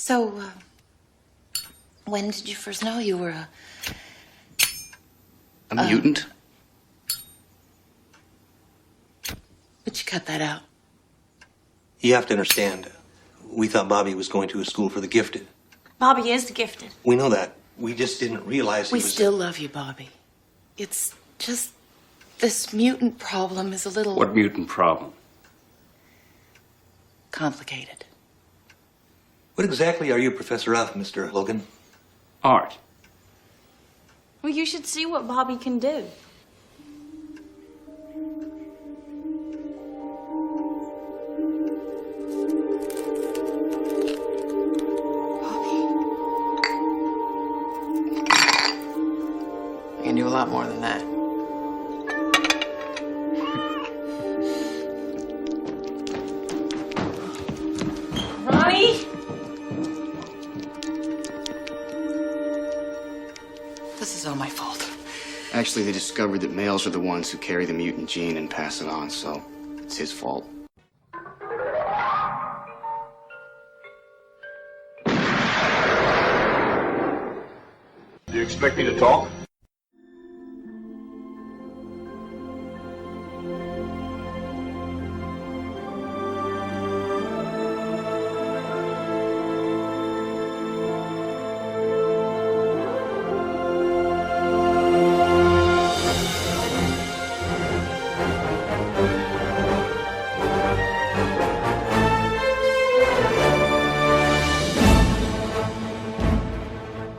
So, when did you first know you were a mutant? But you cut that out. You have to understand, we thought Bobby was going to a school for the gifted. Bobby is the gifted. We know that. We just didn't realize We still love you, Bobby. It's just this mutant problem is a little... What mutant problem? complicated. What exactly are you professor of, Mr. Logan? Art. Well, you should see what Bobby can do. I can do a lot more than that. Ronnie? This is all my fault. Actually, they discovered that males are the ones who carry the mutant gene and pass it on, so it's his fault. Do you expect me to talk?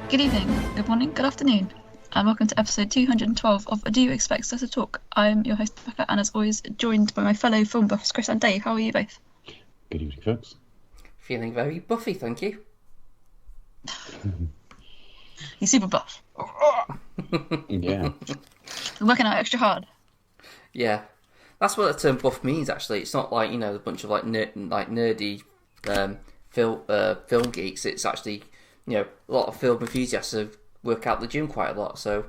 Good evening, good morning, good afternoon, and welcome to episode 212 of Do You Expect Us to Talk? I'm your host, Becca, and as always, joined by my fellow film buffs, Chris and Dave. How are you both? Good evening, folks. Feeling very buffy, thank you. He's super buff. Yeah. We're working out extra hard. Yeah, that's what the term buff means. Actually, it's not like, you know, a bunch of nerdy film geeks. It's actually, you know, a lot of film enthusiasts who work out the gym quite a lot. So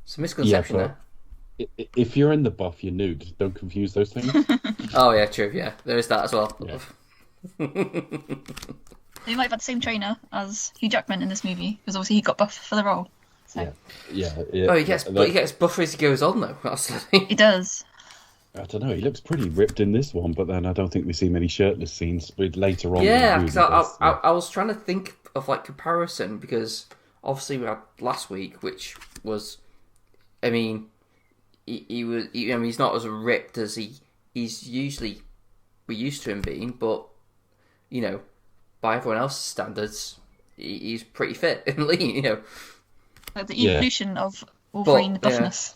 it's a misconception there. If you're in the buff, you're nude. Don't confuse those things. Oh yeah, true. Yeah, there is that as well. Yeah. He might have had the same trainer as Hugh Jackman in this movie, because obviously he got buff for the role. So. Yeah. Oh, he gets buffer as he goes on, though. That's the thing. He does. I don't know. He looks pretty ripped in this one, but then I don't think we see many shirtless scenes later on. Yeah, because I was trying to think of like comparison, because obviously we had last week, which was, I mean, he's not as ripped as he's usually we're used to him being, but you know, by everyone else's standards, he's pretty fit and lean, you know. Like the evolution of Wolverine buffness.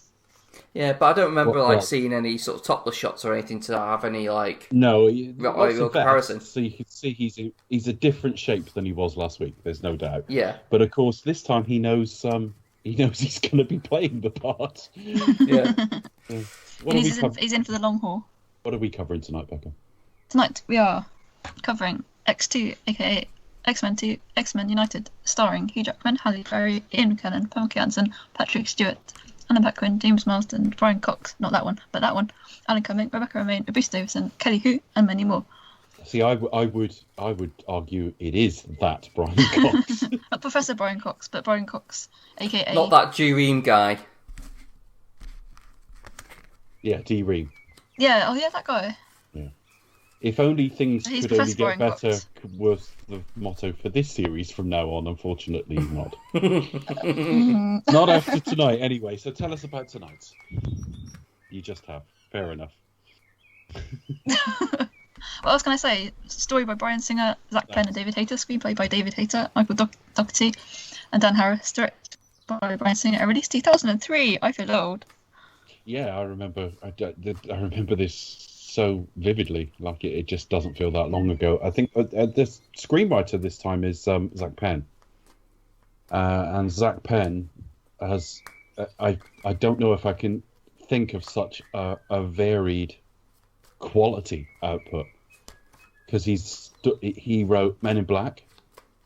Yeah, but I don't remember seeing any sort of topless shots or anything to have any like real comparison. So you can see he's a different shape than he was last week. There's no doubt. Yeah. But of course, this time he knows he's going to be playing the part. Yeah. He's in for the long haul. What are we covering tonight, Becca? Tonight we are covering X2, aka X-Men 2, X-Men United, starring Hugh Jackman, Halle Berry, Ian McKellen, Pamela Jansen, Patrick Stewart, Anna Paquin, James Marsden, Brian Cox, not that one, but that one, Alan Cumming, Rebecca Romaine, Bruce Davison, Kelly Hu, and many more. See, I would argue it is that Brian Cox. Not Professor Brian Cox, but Brian Cox, aka... Not that Dream guy. Yeah, D-Ream. Yeah, oh yeah, that guy. Yeah. If only things He's could only Professor get Brian better Cox. was the motto for this series from now on. Unfortunately, not. Not after tonight, anyway. So tell us about tonight. You just have. Fair enough. What else can I say? Story by Brian Singer, Zach Penn and David Hayter, screenplay by David Hayter, Michael Dougherty, and Dan Harris, directed by Brian Singer, released 2003. I feel old. Yeah, I remember. I remember this so vividly. Like it just doesn't feel that long ago. I think the screenwriter this time is Zach Penn, and Zach Penn has. I don't know if I can think of such a varied quality output, because he wrote Men in Black,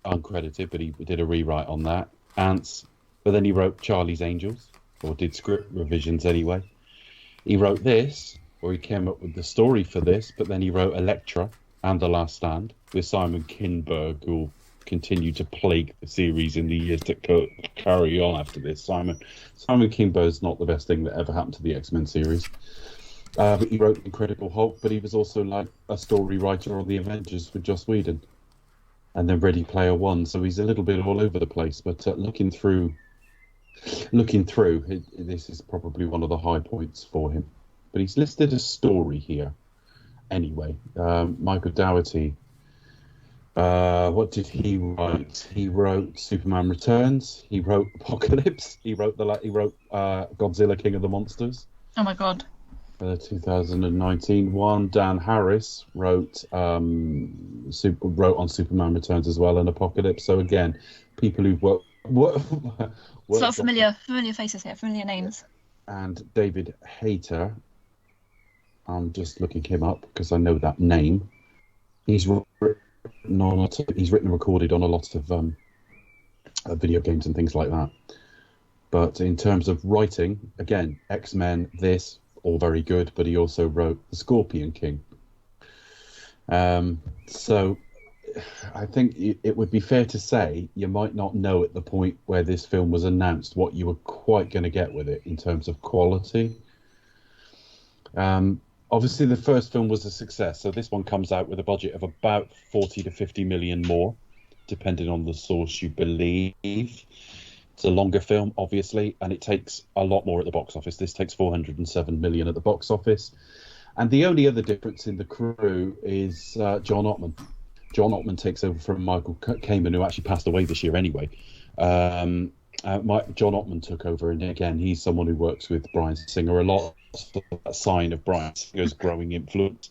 uncredited, but he did a rewrite on that. Ants, but then he wrote Charlie's Angels, or did script revisions anyway. He wrote this, or he came up with the story for this, but then he wrote Elektra and The Last Stand with Simon Kinberg, who continue to plague the series in the years to carry on after this. Simon Kinberg is not the best thing that ever happened to the X-Men series. But he wrote Incredible Hulk, but he was also like a story writer on the Avengers with Joss Whedon, and then Ready Player One. So he's a little bit all over the place. But looking through, this is probably one of the high points for him. But he's listed a story here. Anyway, Michael Dougherty. What did he write? He wrote Superman Returns. He wrote Apocalypse. He wrote Godzilla King of the Monsters. Oh my god. The 2019 one. Dan Harris wrote on Superman Returns as well, and Apocalypse. So again, people who've worked It's not familiar faces here, familiar names. And David Hayter. I'm just looking him up because I know that name. He's written and recorded on a lot of video games and things like that. But in terms of writing, again, X-Men, this, all very good, but he also wrote The Scorpion King. So I think it would be fair to say you might not know at the point where this film was announced what you were quite going to get with it in terms of quality. Obviously, the first film was a success, so this one comes out with a budget of about 40 to 50 million more, depending on the source you believe. It's a longer film, obviously, and it takes a lot more at the box office. This takes 407 million at the box office. And the only other difference in the crew is John Ottman. John Ottman takes over from Michael Kamen, who actually passed away this year anyway. John Ottman took over, and again, he's someone who works with Bryan Singer a lot. A sign of Bryan Singer's growing influence.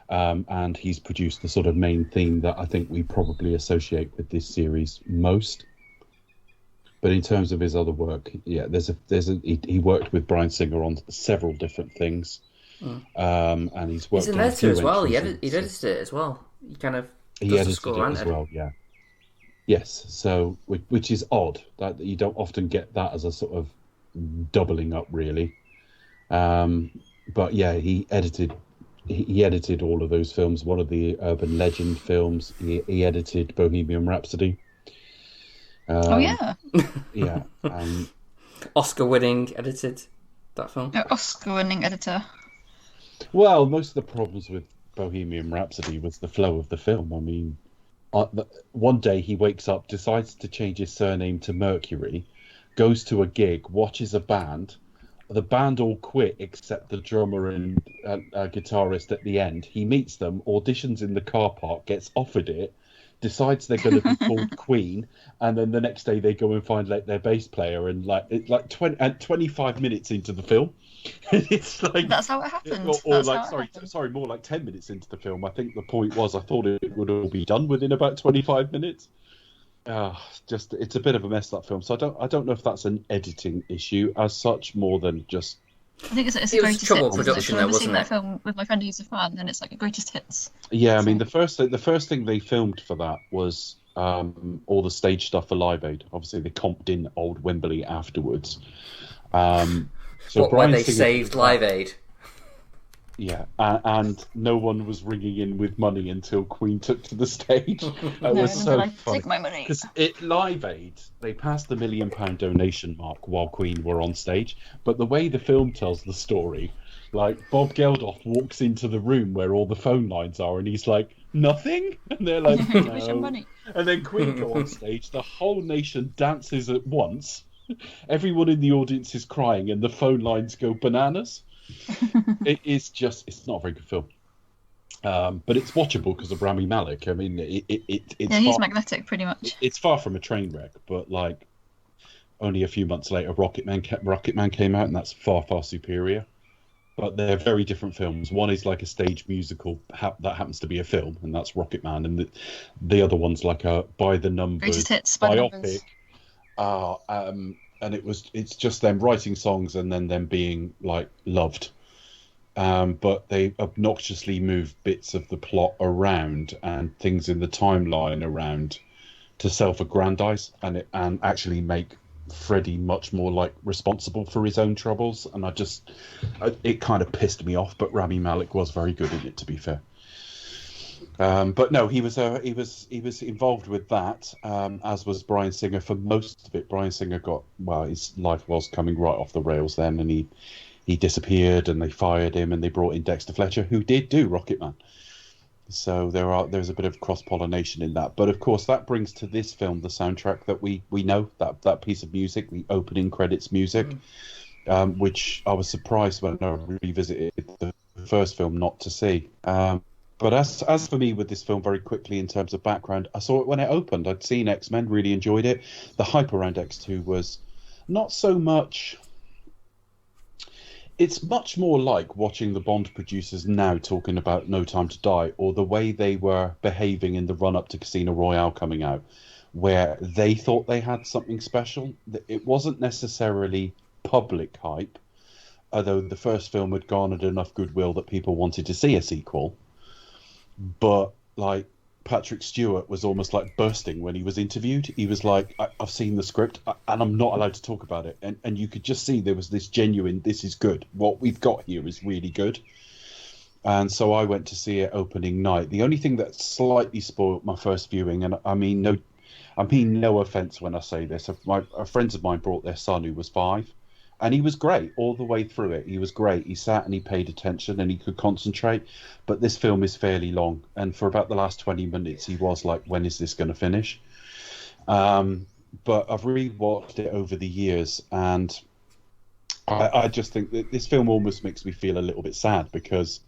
And he's produced the sort of main theme that I think we probably associate with this series most. But in terms of his other work, yeah, he worked with Bryan Singer on several different things, and he's worked. He's an on editor as well. He edited edited it as well. He kind of he edited it as well. Yeah. Yes. So, which is odd that you don't often get that as a sort of doubling up, really. But yeah, he edited all of those films. One of the urban legend films. He edited Bohemian Rhapsody. Yeah. Yeah. Oscar-winning edited that film. Oscar-winning editor. Well, most of the problems with Bohemian Rhapsody was the flow of the film. I mean, one day he wakes up, decides to change his surname to Mercury, goes to a gig, watches a band. The band all quit except the drummer and guitarist at the end. He meets them, auditions in the car park, gets offered it, decides they're going to be called Queen, and then the next day they go and find their bass player, and 25 minutes into the film, it's like that's how it happened. Sorry, more like 10 minutes into the film. I think the point was I thought it would all be done within about 25 minutes. It's a bit of a mess, that film. So I don't know if that's an editing issue as such, more than just. I think it's a It was greatest trouble hits. production, I've though, seen wasn't that it? film with my friend who's a fan, and it's like a greatest hits. Yeah, I mean the first thing they filmed for that was all the stage stuff for Live Aid. Obviously, they comped in Old Wembley afterwards. So When they Singer saved Live Aid. Yeah, and no one was ringing in with money until Queen took to the stage. That was so funny. Take my money. Because Live Aid, they passed the £1 million donation mark while Queen were on stage. But the way the film tells the story, like Bob Geldof walks into the room where all the phone lines are, and he's like, "Nothing," and they're like, Where's your "No." money? And then Queen go on stage. The whole nation dances at once. Everyone in the audience is crying, and the phone lines go bananas. It's not a very good film, but it's watchable because of Rami Malek. I mean, he's magnetic pretty much. It's far from a train wreck, but like only a few months later, Rocket Man came out, and that's far superior. But they're very different films. One is like a stage musical that happens to be a film, and that's Rocket Man, and the other one's like a by the numbers Greatest hits by the numbers. And it's just them writing songs and then them being like loved. But they obnoxiously move bits of the plot around and things in the timeline around to self-aggrandize and actually make Freddie much more like responsible for his own troubles. And it kind of pissed me off, but Rami Malek was very good in it, to be fair. But no, he was involved with that, as was Bryan Singer for most of it. Bryan Singer his life was coming right off the rails then, and he disappeared, and they fired him, and they brought in Dexter Fletcher, who did do Rocketman. So there's a bit of cross-pollination in that. But of course, that brings to this film the soundtrack that we know, that piece of music, the opening credits music, which I was surprised when I revisited the first film not to see. But as for me with this film, very quickly in terms of background, I saw it when it opened. I'd seen X-Men, really enjoyed it. The hype around X2 was not so much... It's much more like watching the Bond producers now talking about No Time to Die, or the way they were behaving in the run-up to Casino Royale coming out, where they thought they had something special. It wasn't necessarily public hype, although the first film had garnered enough goodwill that people wanted to see a sequel. But like Patrick Stewart was almost like bursting when he was interviewed. He was like, I've seen the script and I'm not allowed to talk about it. And you could just see there was this genuine, this is good. What we've got here is really good. And so I went to see it opening night. The only thing that slightly spoiled my first viewing, and I mean no offense when I say this, friends of mine brought their son who was 5. And he was great all the way through it. He was great. He sat and he paid attention and he could concentrate. But this film is fairly long. And for about the last 20 minutes, he was like, when is this going to finish? But I've rewatched it over the years. And I just think that this film almost makes me feel a little bit sad because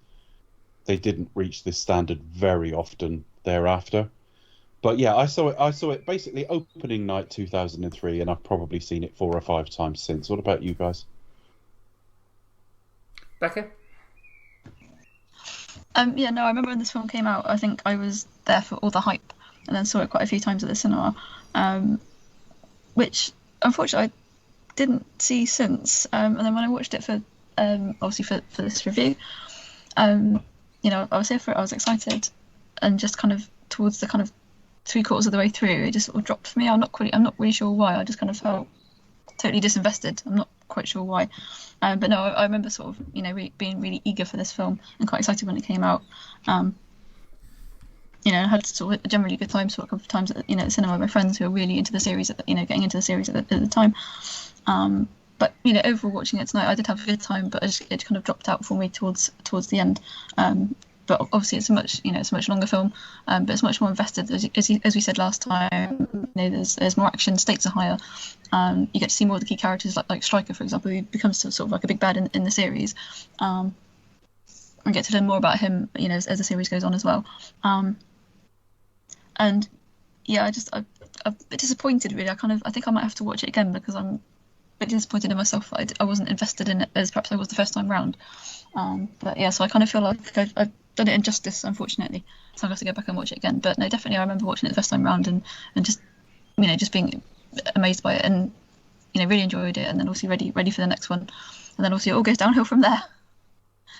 they didn't reach this standard very often thereafter. But yeah, I saw it basically opening night 2003, and I've probably seen it 4 or 5 times since. What about you guys? Becca? I remember when this film came out, I think I was there for all the hype, and then saw it quite a few times at the cinema, which unfortunately I didn't see since. And then when I watched it for obviously for this review, I was here for it. I was excited, and just kind of towards the kind of 3/4 of the way through, it just sort of dropped for me. I'm not really sure why. I just kind of felt totally disinvested. I'm not quite sure why. But no, I remember sort of, being really eager for this film and quite excited when it came out. I had sort of a generally good time, sort of a couple of times at the cinema with my friends who were really into the series, getting into the series at the time. But overall watching it tonight, I did have a good time, but it kind of dropped out for me towards the end. But obviously it's a much longer film, but it's much more invested. As we said last time, there's more action, stakes are higher. You get to see more of the key characters, like Stryker, for example, who becomes sort of like a big bad in the series. And get to learn more about him, as the series goes on as well. And yeah, I'm a bit disappointed, really. I think I might have to watch it again because I'm a bit disappointed in myself. I wasn't invested in it as perhaps I was the first time round. But yeah, so I kind of feel like I've done it injustice, unfortunately. So I'm going to have to go back and watch it again. But no, definitely I remember watching it the first time round and just just being amazed by it and really enjoyed it, and then also ready for the next one, and then also it all goes downhill from there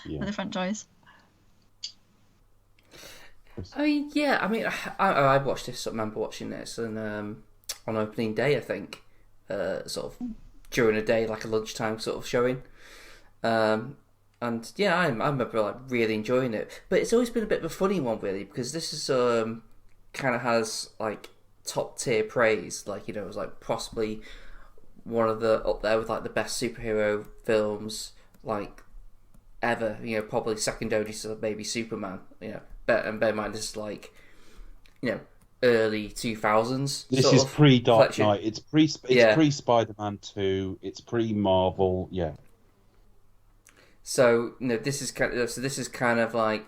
for the franchise. I watched this. I remember watching this and on opening day, I think, sort of during a day, like a lunchtime sort of showing. And yeah, I remember like really enjoying it. But it's always been a bit of a funny one, really, because this is kind of has like top tier praise. Like it was like possibly one of the up there with like the best superhero films like ever. Probably second only to maybe Superman. And bear in mind this is like early 2000s. This is pre Dark collection. Knight. It's pre Spider-Man 2. It's pre Marvel. Yeah. So this is kind of like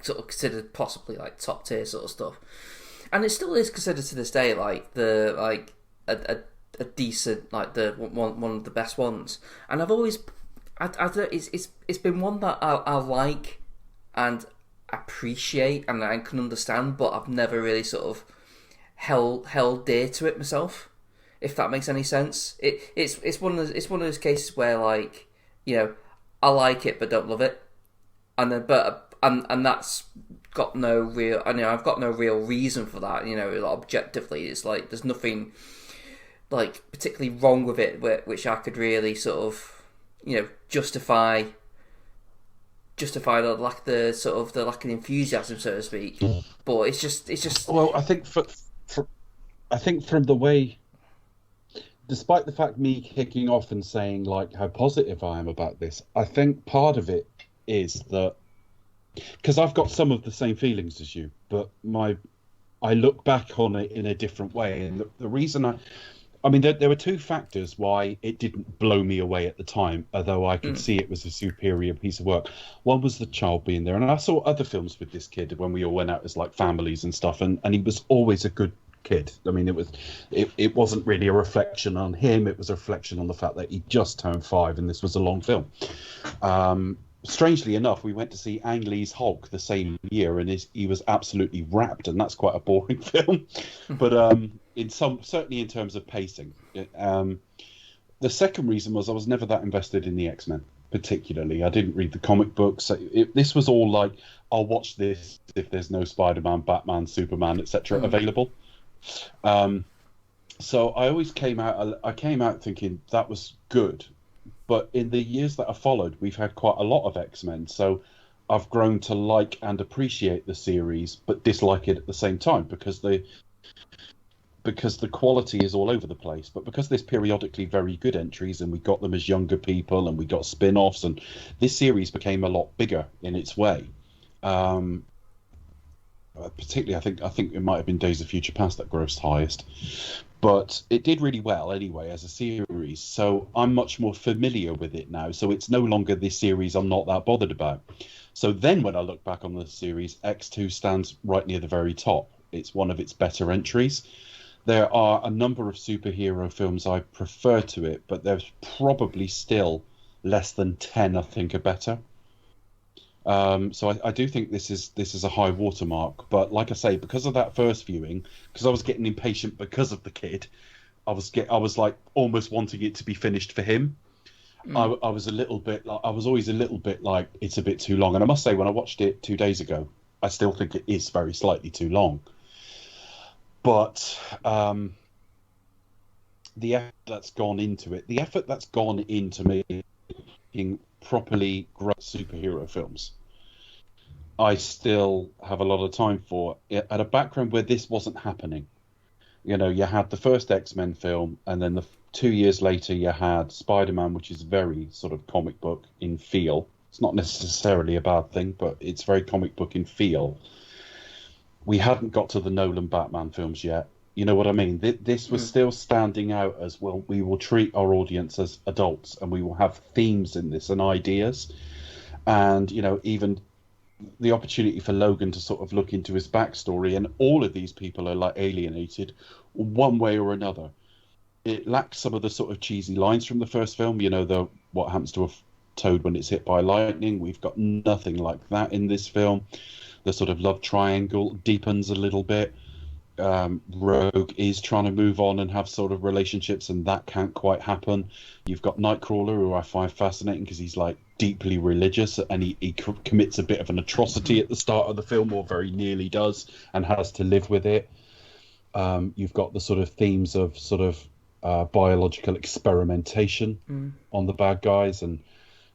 sort of considered possibly like top tier sort of stuff, and it still is considered to this day like a decent, like the one of the best ones. And I've always it's been one that I like and appreciate and I can understand, but I've never really sort of held dear to it myself, if that makes any sense. It's one of those cases where like I like it but don't love it, and then and that's got no real. I've got no real reason for that. Objectively, it's like there's nothing like particularly wrong with it, which I could really sort of justify justify the lack of enthusiasm, so to speak. But it's just. Well, I think from the way, despite the fact me kicking off and saying like how positive I am about this, I think part of it is that because I've got some of the same feelings as you, but I look back on it in a different way, and the reason I mean, there were two factors why it didn't blow me away at the time, although I could see it was a superior piece of work. One was the child being there, and I saw other films with this kid when we all went out as like families and stuff, and he was always a good kid. I mean, it wasn't really a reflection on him; it was a reflection on the fact that he just turned 5, and this was a long film. Strangely enough, we went to see Ang Lee's Hulk the same year, and he was absolutely wrapped, and that's quite a boring film. But certainly in terms of pacing, the second reason was I was never that invested in the X-Men, particularly. I didn't read the comic books. This was all like, I'll watch this if there's no Spider-Man, Batman, Superman, etc. available. So I always came out thinking that was good. But in the years that have followed, we've had quite a lot of X-Men, so I've grown to like and appreciate the series, but dislike it at the same time because the quality is all over the place. But because there's periodically very good entries, and we got them as younger people, and we got spin-offs, and this series became a lot bigger in its way. Particularly, I think it might have been Days of Future Past that grossed highest. But it did really well anyway as a series, so I'm much more familiar with it now. So it's no longer this series I'm not that bothered about. So then when I look back on the series, X2 stands right near the very top. It's one of its better entries. There are a number of superhero films I prefer to it, but there's probably still less than 10 I think are better. So I do think this is a high watermark, but like I say, because of that first viewing, because I was getting impatient because of the kid, I was like almost wanting it to be finished for him. I was always a little bit like it's a bit too long, and I must say when I watched it 2 days ago, I still think it is very slightly too long. But the effort that's gone into making properly great superhero films, I still have a lot of time for. At a background where this wasn't happening. You know, you had the first X-Men film, and then 2 years later you had Spider-Man, which is very sort of comic book in feel. It's not necessarily a bad thing, but it's very comic book in feel. We hadn't got to the Nolan Batman films yet. You know what I mean? This was still standing out as, well, we will treat our audience as adults, and we will have themes in this and ideas. And, you know, even the opportunity for Logan to sort of look into his backstory, and all of these people are like alienated one way or another. It lacks some of the sort of cheesy lines from the first film. You know, what happens to a toad when it's hit by lightning. We've got nothing like that in this film. The sort of love triangle deepens a little bit. Rogue is trying to move on and have sort of relationships, and that can't quite happen. You've got Nightcrawler, who I find fascinating because he's like deeply religious, and he commits a bit of an atrocity at the start of the film, or very nearly does, and has to live with it. You've got the sort of themes of sort of biological experimentation on the bad guys, and,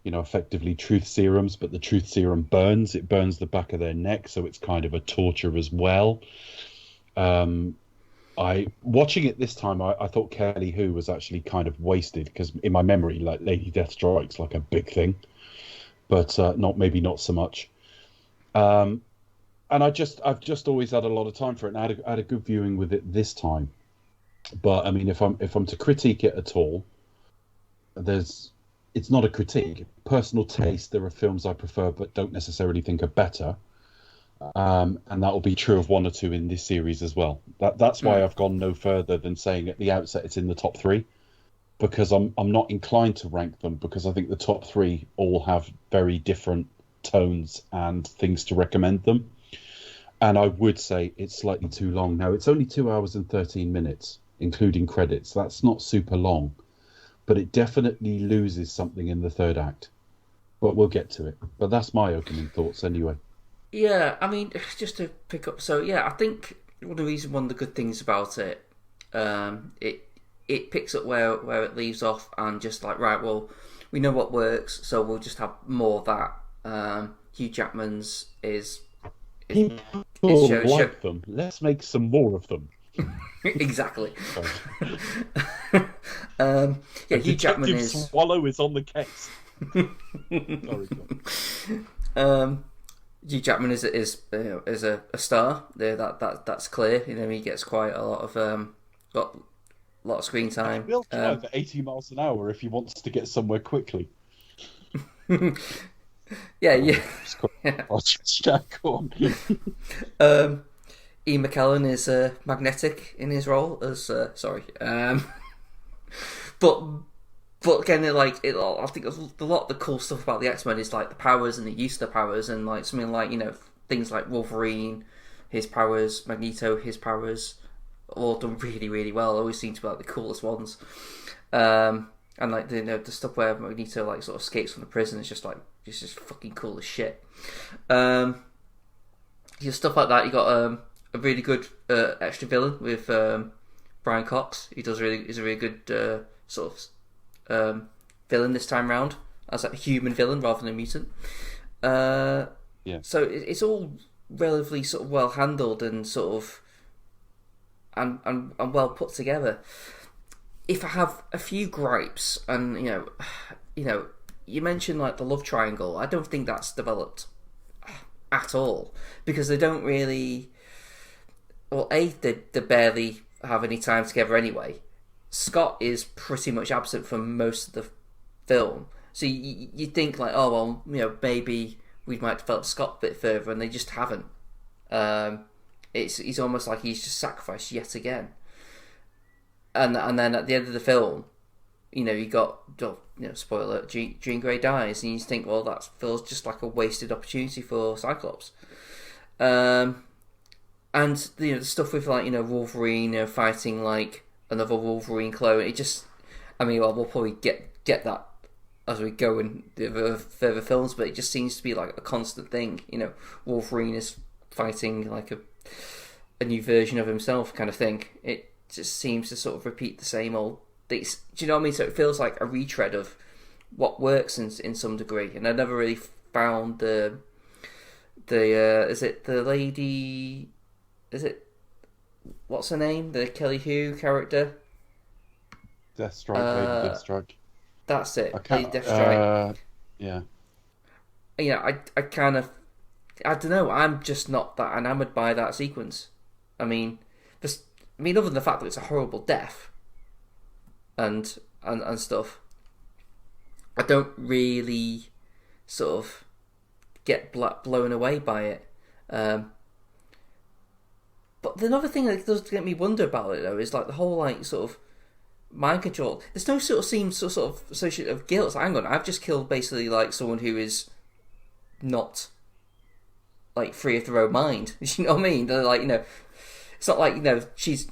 you know, effectively truth serums, but the truth serum burns. It burns the back of their neck, so it's kind of a torture as well. Watching it this time, I thought Kelly Hu was actually kind of wasted, because in my memory, like, Lady Death Strikes like a big thing, but maybe not so much. And I've just always had a lot of time for it, and I had a good viewing with it this time. But I mean, if I'm to critique it at all, it's not a critique. Personal taste. There are films I prefer, but don't necessarily think are better. And that will be true of one or two in this series as well. That's why I've gone no further than saying at the outset it's in the top 3, because I'm not inclined to rank them, because I think the top 3 all have very different tones and things to recommend them. And I would say it's slightly too long. Now, it's only 2 hours and 13 minutes, including credits. That's not super long, but it definitely loses something in the third act. But we'll get to it. But that's my opening thoughts anyway. Yeah, I mean, just to pick up, so yeah, I think one of the good things about it, it picks up where it leaves off, and just like, right, well, we know what works, so we'll just have more of that. Hugh Jackman's is People show- like them. Let's make some more of them. exactly. Sorry. Hugh Jackman Detective is Swallow is on the case. Sorry, John. Hugh Jackman is a star. There, that's clear. You know, he gets quite a lot of screen time. He'll drive at 80 miles an hour if he wants to get somewhere quickly. Yeah. I'll just check on. Ian McKellen is magnetic in his role as but again, I think a lot of the cool stuff about the X-Men is like the powers and the use of the powers, and like something like, you know, things like Wolverine, his powers, Magneto, his powers, all done really, really well. Always seem to be like the coolest ones. And like the stuff where Magneto like sort of escapes from the prison is just fucking cool as shit. Stuff like that. You got a really good extra villain with Brian Cox. Is a really good sort of villain this time round, as a human villain rather than a mutant. So it's all relatively sort of well handled and sort of and well put together. If I have a few gripes, and you mentioned like the love triangle, I don't think that's developed at all, because they don't really. Well, they barely have any time together anyway. Scott is pretty much absent from most of the film, so you think like, oh well, maybe we might develop Scott a bit further, and they just haven't. He's almost like he's just sacrificed yet again. And then at the end of the film, you got spoiler alert, Jean Grey dies, and you think, well, that feels just like a wasted opportunity for Cyclops. And the stuff with like Wolverine fighting like another Wolverine clone, it just, we'll probably get that as we go in the further films, but it just seems to be like a constant thing. Wolverine is fighting like a new version of himself, kind of thing. It just seems to sort of repeat the same old things. Do you know what I mean? So it feels like a retread of what works in some degree, and I never really found the is it the lady? Is it, what's her name? The Kelly Hu character? Deathstrike, Lady Deathstrike. That's it. Lady Deathstrike. Yeah. I kind of, I don't know. I'm just not that enamoured by that sequence. Other than the fact that it's a horrible death and stuff, I don't really sort of get blown away by it. But another thing that does get me wonder about it though is like the whole like sort of mind control. There's no sort of seems sort of associated of guilt. It's like, hang on, I've just killed basically like someone who is not like free of their own mind. You know what I mean? They're like, it's not like she's.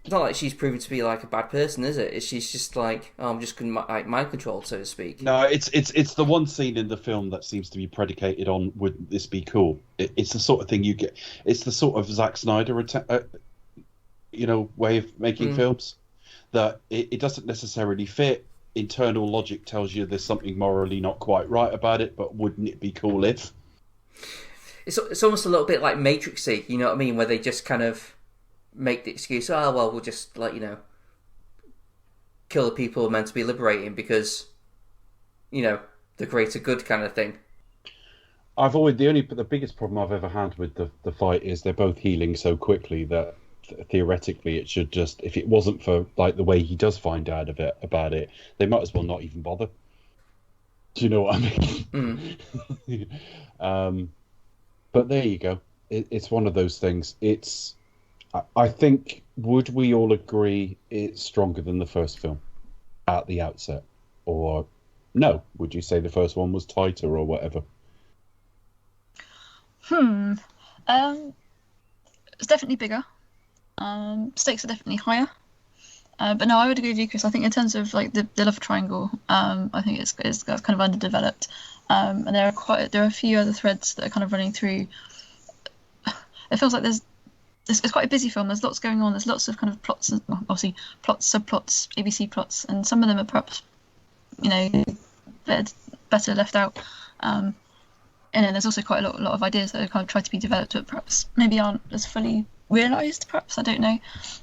It's not like she's proven to be like a bad person, is it? She's just like, oh, I'm just going to like mind control, so to speak. No, it's the one scene in the film that seems to be predicated on would this be cool? It's the sort of thing you get. It's the sort of Zack Snyder, way of making films that it doesn't necessarily fit. Internal logic tells you there's something morally not quite right about it, but wouldn't it be cool if? It's almost a little bit like Matrixy, you know what I mean? Where they just kind of make the excuse, we'll just like kill the people who are meant to be liberating because the greater good kind of thing. The biggest problem I've ever had with the fight is they're both healing so quickly that theoretically it should just, if it wasn't for like the way he does find out about it, they might as well not even bother. Do you know what I mean? But there you go. It's one of those things. I think, would we all agree it's stronger than the first film at the outset? Or no? Would you say the first one was tighter or whatever? It's definitely bigger. Stakes are definitely higher. But no, I would agree with you, Chris. I think in terms of like the love triangle, I think it's kind of underdeveloped. And there are a few other threads that are kind of running through. It feels like it's quite a busy film. There's lots going on. There's lots of kind of plots, and obviously plots, subplots, ABC plots, and some of them are perhaps, better left out. and then there's also quite a lot of ideas that are kind of tried to be developed, but perhaps maybe aren't as fully realised. Perhaps, I don't know.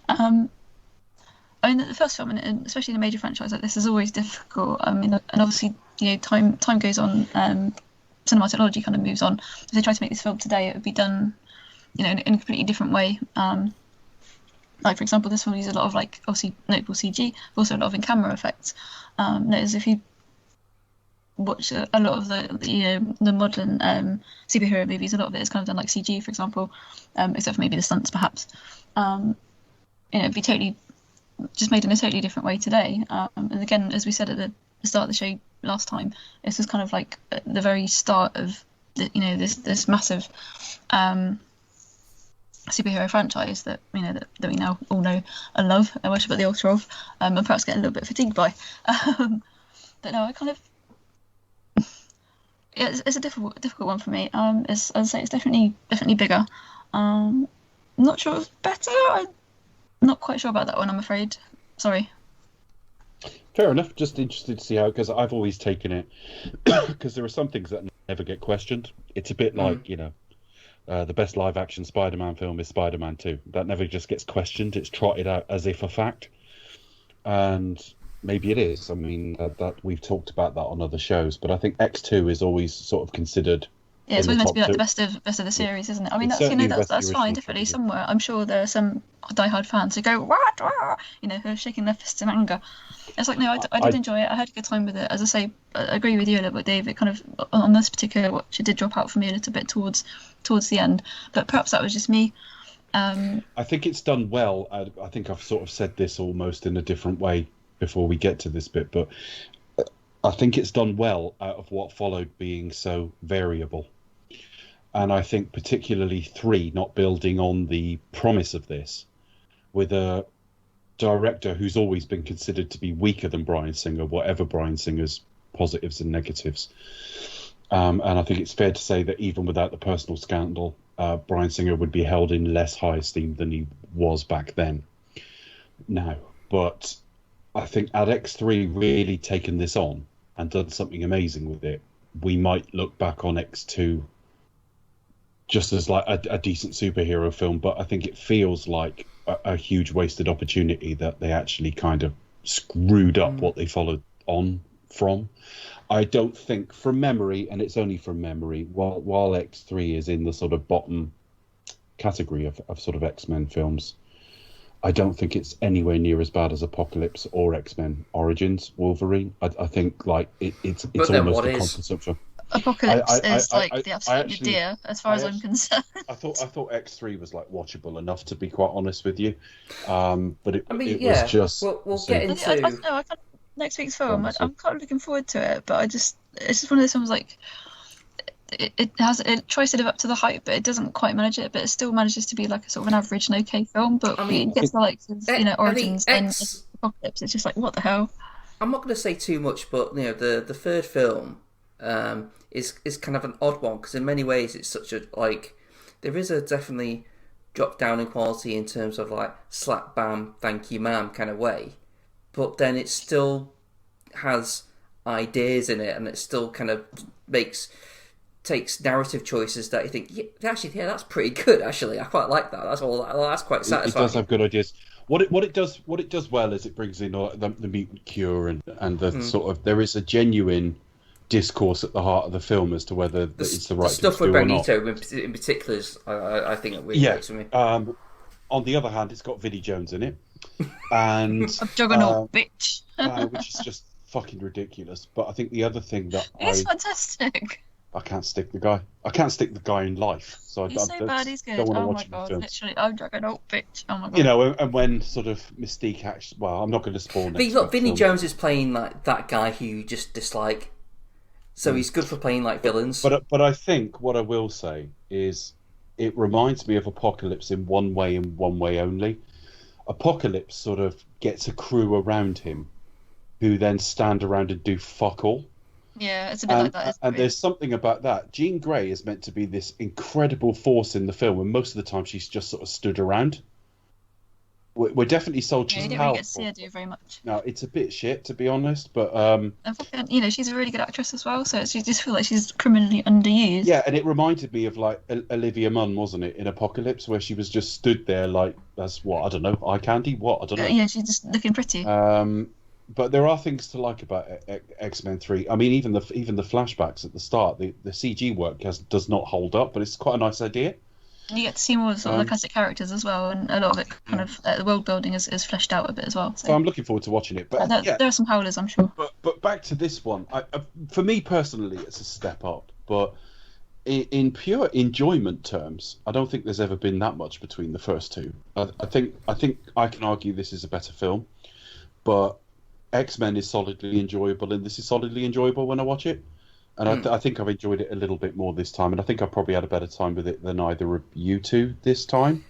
I mean, the first film, and especially in a major franchise like this, is always difficult. I mean, and obviously, time goes on. Cinema technology kind of moves on. If they tried to make this film today, it would be done, in a completely different way. Like, for example, this film uses a lot of, like, obviously notable CG, but also a lot of in-camera effects. Notice if you watch a lot of the modern superhero movies, a lot of it is kind of done like CG, for example, except for maybe the stunts, perhaps. It'd be totally just made in a totally different way today. And again, as we said at the start of the show last time, this was kind of like the very start of this massive superhero franchise that that we now all know and love and worship at the altar of, and perhaps get a little bit fatigued by. But no, I kind of it's a difficult one for me. As I say, it's definitely bigger. Not sure it's better. I'm not quite sure about that one, I'm afraid. Sorry. Fair enough. Just interested to see how, because I've always taken it because there are some things that never get questioned. It's a bit like the best live action Spider-Man film is Spider-Man 2. That never just gets questioned. It's trotted out as if a fact, and maybe it is. I mean, that we've talked about that on other shows, but I think X2 is always sort of considered. Yeah, it's always meant to be like the best of the series, isn't it? I mean, that's fine, definitely. Somewhere, I'm sure there are some diehard fans who go, "What?" Who are shaking their fists in anger. It's like, no, I did enjoy it. I had a good time with it. As I say, I agree with you a little bit, Dave. It kind of, on this particular watch, it did drop out for me a little bit towards the end. But perhaps that was just me. I think it's done well. I think I've sort of said this almost in a different way before we get to this bit, but I think it's done well out of what followed being so variable. And I think particularly 3 not building on the promise of this, with a director who's always been considered to be weaker than Bryan Singer, whatever Bryan Singer's positives and negatives. And I think it's fair to say that even without the personal scandal, Bryan Singer would be held in less high esteem than he was back then. Now, but I think had X3 really taken this on and done something amazing with it, we might look back on X2 just as like a decent superhero film, but I think it feels like a huge wasted opportunity that they actually kind of screwed up what they followed on from. I don't think, from memory, and it's only from memory, while X3 is in the sort of bottom category of sort of X-Men films, I don't think it's anywhere near as bad as Apocalypse or X-Men Origins Wolverine. I think like it's almost a composite film. Apocalypse is like the absolute nadir, as far as I'm concerned. I thought X3 was like watchable enough, to be quite honest with you, but it was just. We'll get into. I don't know. Next week's film, I'm kind of looking forward to it, but it's just one of those films like it tries to live up to the hype, but it doesn't quite manage it. But it still manages to be like a sort of an average and okay film. But it gets the likes of Origins and Apocalypse. It's just like, what the hell? I'm not going to say too much, but the third film is kind of an odd one, because in many ways it's such a there is a definitely drop down in quality in terms of like slap bam thank you ma'am kind of way, but then it still has ideas in it, and it still kind of takes narrative choices that you think that's pretty good, actually. I quite like that. That's quite satisfying. It does have good ideas. What it does well is it brings in the mutant cure and the sort of, there is a genuine discourse at the heart of the film as to whether it's the right thing to do or not. The stuff with Magneto in particular is, I think, it really works for me. On the other hand, it's got Vinnie Jones in it, and a juggernaut bitch, which is just fucking ridiculous. But I think the other thing that it's fantastic. I can't stick the guy. I can't stick the guy in life. So he's so bad, he's good. Don't Oh watch my god, films. literally, I'm juggernaut bitch. Oh my god. And when sort of Mystique actually, well, I'm not going to spoil. Look, Vinnie Jones is playing like that guy who you just dislike. So he's good for playing like villains. But I think what I will say is it reminds me of Apocalypse in one way and one way only. Apocalypse sort of gets a crew around him who then stand around and do fuck all. Yeah, it's a bit like that. And there's something about that. Jean Grey is meant to be this incredible force in the film, and most of the time she's just sort of stood around. we're definitely sold. Yeah, She's you don't really get to powerful. see her do very much. No, it's a bit shit, to be honest, but And fucking, she's a really good actress as well, so you just feel like she's criminally underused. yeah, and it reminded me of like Olivia Munn, wasn't it, in Apocalypse, where she was just stood there like, that's what, I don't know, eye candy, what, I don't know. Yeah, she's just looking pretty. But there are things to like about X-Men 3. I mean, even the flashbacks at the start, the CG work does not hold up, but it's quite a nice idea. You get to see more sort of the classic characters as well, and a lot of it kind of the world building is fleshed out a bit as well. So I'm looking forward to watching it. But there are some howlers, I'm sure. But back to this one, for me personally, it's a step up. But in pure enjoyment terms, I don't think there's ever been that much between the first two. I think I can argue this is a better film, but X-Men is solidly enjoyable, and this is solidly enjoyable when I watch it. And I think I've enjoyed it a little bit more this time, and I think I probably had a better time with it than either of you two this time.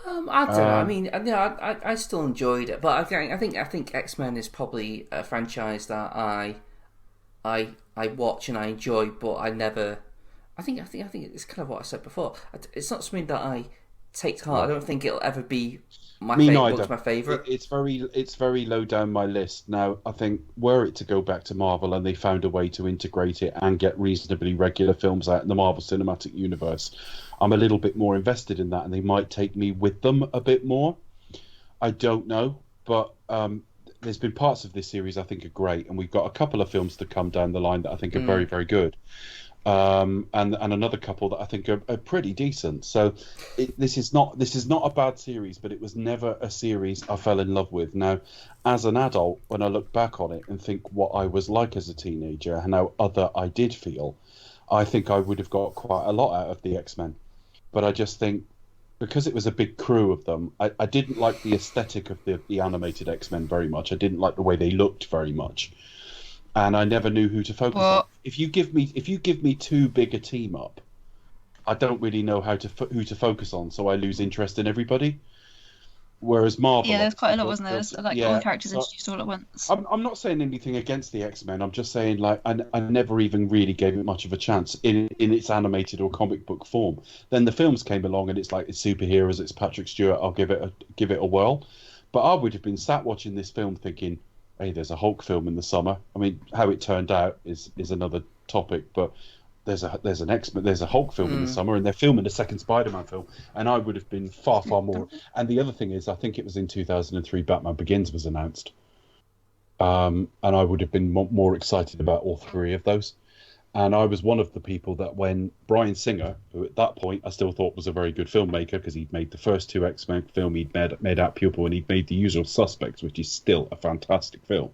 I don't know. I mean, I still enjoyed it, but I think X-Men is probably a franchise that I watch and I enjoy, but I never. I think it's kind of what I said before. It's not something that I take to heart. I don't think it'll ever be my favourite. It's very low down my list. Now, I think were it to go back to Marvel and they found a way to integrate it and get reasonably regular films out in the Marvel Cinematic Universe, I'm a little bit more invested in that, and they might take me with them a bit more. I don't know, but there's been parts of this series I think are great, and we've got a couple of films to come down the line that I think are very, very good. And another couple that I think are pretty decent. So this is not a bad series, but it was never a series I fell in love with. Now, as an adult, when I look back on it and think what I was like as a teenager and how other I did feel, I think I would have got quite a lot out of the X-Men. But I just think because it was a big crew of them, I didn't like the aesthetic of the animated X-Men very much. I didn't like the way they looked very much. And I never knew who to focus on. If you give me too big a team up, I don't really know who to focus on, so I lose interest in everybody. Whereas Marvel, there's quite a lot, wasn't there? There's all the characters introduced all at once. I'm not saying anything against the X-Men. I'm just saying like I never even really gave it much of a chance in its animated or comic book form. Then the films came along, and it's like it's superheroes, it's Patrick Stewart. I'll give it a whirl. But I would have been sat watching this film thinking, hey, there's a Hulk film in the summer. I mean, how it turned out is another topic, but there's a Hulk film in the summer, and they're filming a second Spider-Man film, and I would have been far more. And the other thing is, I think it was in 2003 Batman Begins was announced, and I would have been more excited about all three of those. And I was one of the people that when Bryan Singer, who at that point I still thought was a very good filmmaker because he'd made the first two X-Men film, he'd made Out Pupil, and he'd made The Usual Suspects, which is still a fantastic film.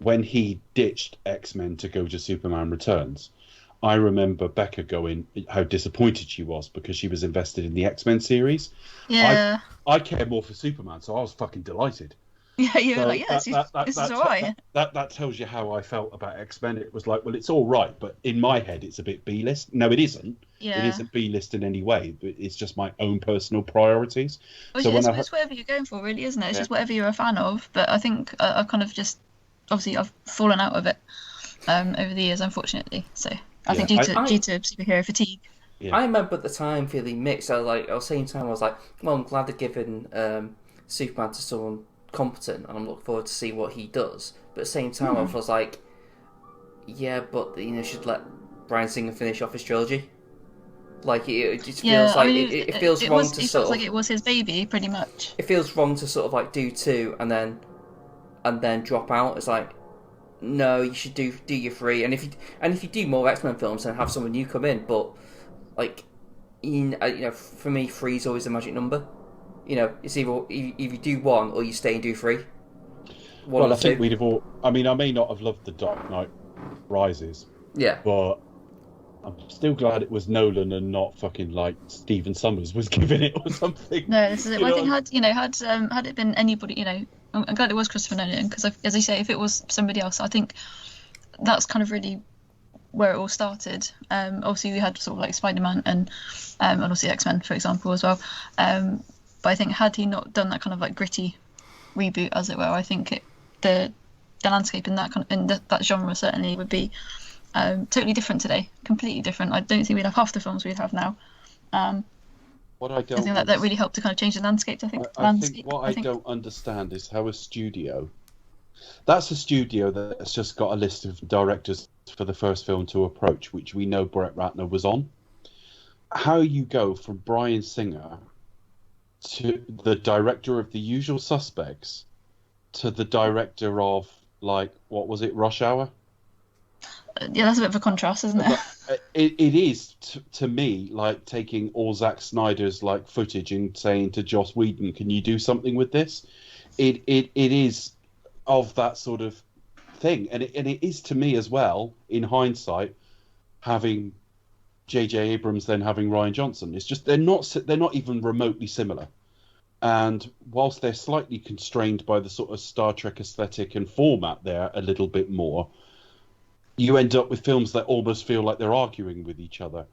When he ditched X-Men to go to Superman Returns, I remember Becca going how disappointed she was because she was invested in the X-Men series. Yeah. I care more for Superman, so I was fucking delighted. Yeah, you were like, this is all right. That tells you how I felt about X-Men. It was like, well, it's all right, but in my head, it's a bit B-list. No, it isn't. Yeah. It isn't B-list in any way. But it's just my own personal priorities. Well, so it's whatever you're going for, really, isn't it? It's just whatever you're a fan of. But I think I kind of just, obviously, I've fallen out of it over the years, unfortunately. So I think due to superhero fatigue. Yeah. I remember at the time feeling mixed. I was saying to him, I was like, well, I'm glad they're giving Superman to someone competent, and I'm looking forward to see what he does. But at the same time, I was like, yeah, but should let Bryan Singer finish off his trilogy. Like it just feels like it feels wrong to sort of like it was his baby, pretty much. It feels wrong to sort of like do two and then drop out. It's like, no, you should do your three, and if you do more X-Men films, then have someone new come in. But like, for me, 3 is always the magic number. It's either you do one or you stay and do 3. Well, I think we'd have all. I mean, I may not have loved The Dark Knight Rises. Yeah. But I'm still glad it was Nolan and not fucking like Stephen Summers was giving it or something. No, this is it. Well, I think had it been anybody, I'm glad it was Christopher Nolan because, as you say, if it was somebody else, I think that's kind of really where it all started. Obviously, we had sort of like Spider-Man and obviously X-Men, for example, as well. But I think had he not done that kind of like gritty reboot, as it were, I think the landscape in that that genre certainly would be totally different today, completely different. I don't think we'd have half the films we'd have now. What I I don't think that really helped to kind of change the landscape. I think what I don't understand is how a studio. That's a studio that's just got a list of directors for the first film to approach, which we know Brett Ratner was on. How you go from Bryan Singer to the director of The Usual Suspects to the director of, like, what was it, Rush Hour? Yeah, that's a bit of a contrast, isn't it? It is to me like taking all Zack Snyder's like footage and saying to Joss Whedon, "Can you do something with this?" It is of that sort of thing, and it is to me as well. In hindsight, having J.J. Abrams then having Rian Johnson, it's just they're not even remotely similar. And whilst they're slightly constrained by the sort of Star Trek aesthetic and format there a little bit more, you end up with films that almost feel like they're arguing with each other.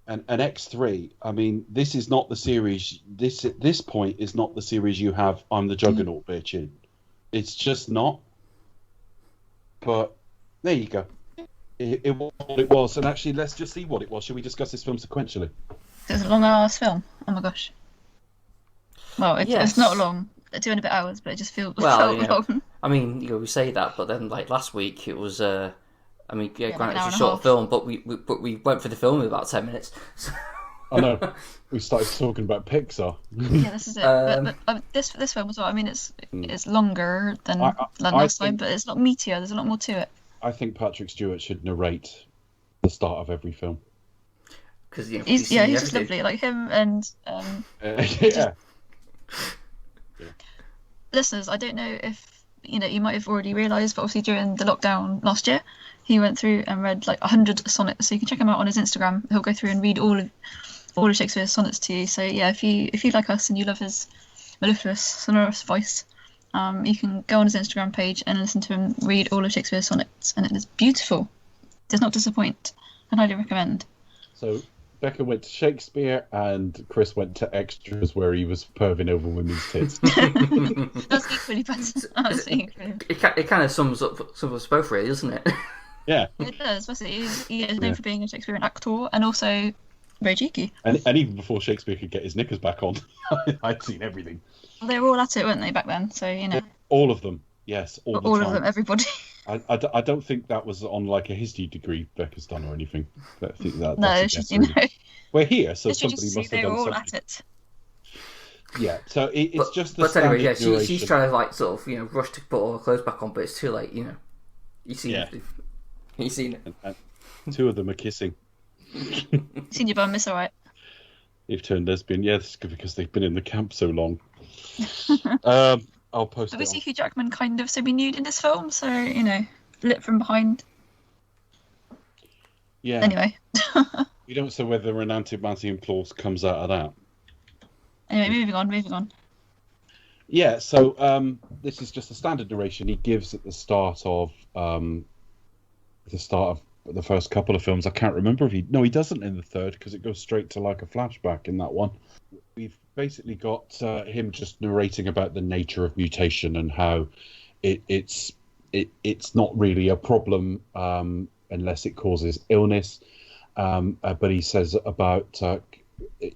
And X3, I mean, this is not the series. This at this point is not the series you have I'm the Juggernaut bitch in. It's just not. But there you go. It was what it was. And actually, let's just see what it was. Should we discuss this film sequentially? It's a long ass film. Oh my gosh. Well, it's not long. 2.5 hours, but it just felt long. I mean, we say that, but then like last week it was. I mean, granted, like it's a short film, but we went for the film in about 10 minutes. So. I know. We started talking about Pixar. Yeah, this is it. But this film as well. I mean, it's longer than last time, but it's not meatier. There's a lot more to it. I think Patrick Stewart should narrate the start of every film. Because he's just lovely, like him and yeah. Listeners, I don't know if you might have already realised, but obviously during the lockdown last year, he went through and read like 100 sonnets. So you can check him out on his Instagram. He'll go through and read all of Shakespeare's sonnets to you. So yeah, if you like us and you love his mellifluous, sonorous voice, you can go on his Instagram page and listen to him read all of Shakespeare's sonnets, and it is beautiful. It does not disappoint. I highly recommend. So Becca went to Shakespeare and Chris went to Extras, where he was perving over women's tits. That's equally better. It kind of sums up us both, really, doesn't it? Yeah. It does. Basically, he is known for being a Shakespearean actor and also very cheeky. And even before Shakespeare could get his knickers back on, I'd seen everything. Well, they were all at it, weren't they, back then? So, All of them. Yes, all the time. All of them, everybody. I don't think that was on like a history degree Becca's done or anything. I think that, no, that's just, We're here, so it's somebody just must have they done were all something. at it. Yeah, so it's just the But anyway, yeah, standard she's trying to like sort of rush to put all her clothes back on, but it's too late. You've seen it. You've seen it. And two of them are kissing. Seen your bum, it's alright. They've turned lesbian. Yeah, this is because they've been in the camp so long. I'll post But we it see on. Hugh Jackman kind of semi-nude in this film, so, lit from behind. Yeah. Anyway. We don't say whether an antimatter clause comes out of that. Anyway, moving on. Yeah, so this is just a standard narration he gives at the start of the first couple of films. I can't remember if he doesn't in the third, because it goes straight to like a flashback in that one. We've basically got him just narrating about the nature of mutation and how it's not really a problem unless it causes illness. But he says about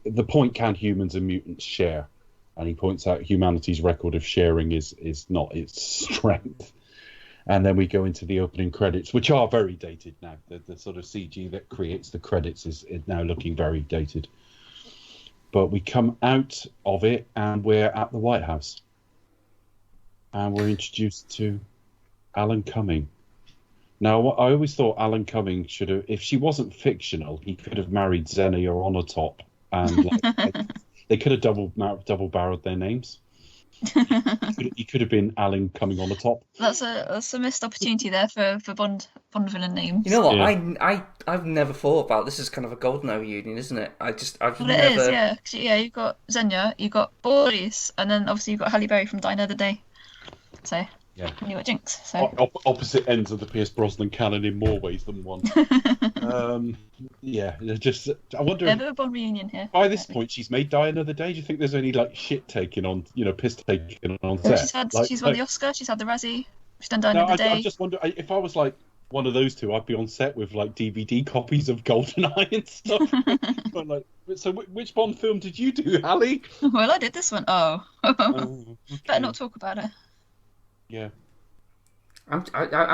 the point, can humans and mutants share? And he points out humanity's record of sharing is not its strength. And then we go into the opening credits, which are very dated now. The sort of CG that creates the credits is now looking very dated. But we come out of it and we're at the White House. And we're introduced to Alan Cumming. Now, I always thought Alan Cumming should have, if she wasn't fictional, he could have married Xenia Onatopp, and they could have double-barreled their names. He could have been Alan Cumming Onatopp. That's a missed opportunity there for Bond villain name. You know what? Yeah. I've never thought about this as kind of a Goldeneye reunion, isn't it? I've Well, never. it is, yeah. 'Cause, yeah, you've got Xenia, you've got Boris, and then obviously you've got Halle Berry from Die Another Day. So, Yeah. and you've got Jinx. So. Opposite ends of the Pierce Brosnan canon in more ways than one. Yeah, just I wonder. Yeah, a bit of a Bond reunion here. By this point, she's made Die Another Day. Do you think there's any like shit taken on, piss taken on Yeah, set? she's won the Oscar, she's had the Razzie, she's done Die Another Day. I just wonder if I was like one of those two, I'd be on set with like DVD copies of Goldeneye and stuff. But like, so which Bond film did you do, Ali? Well, I did this one. Oh. Okay. Better not talk about it. Yeah. I'm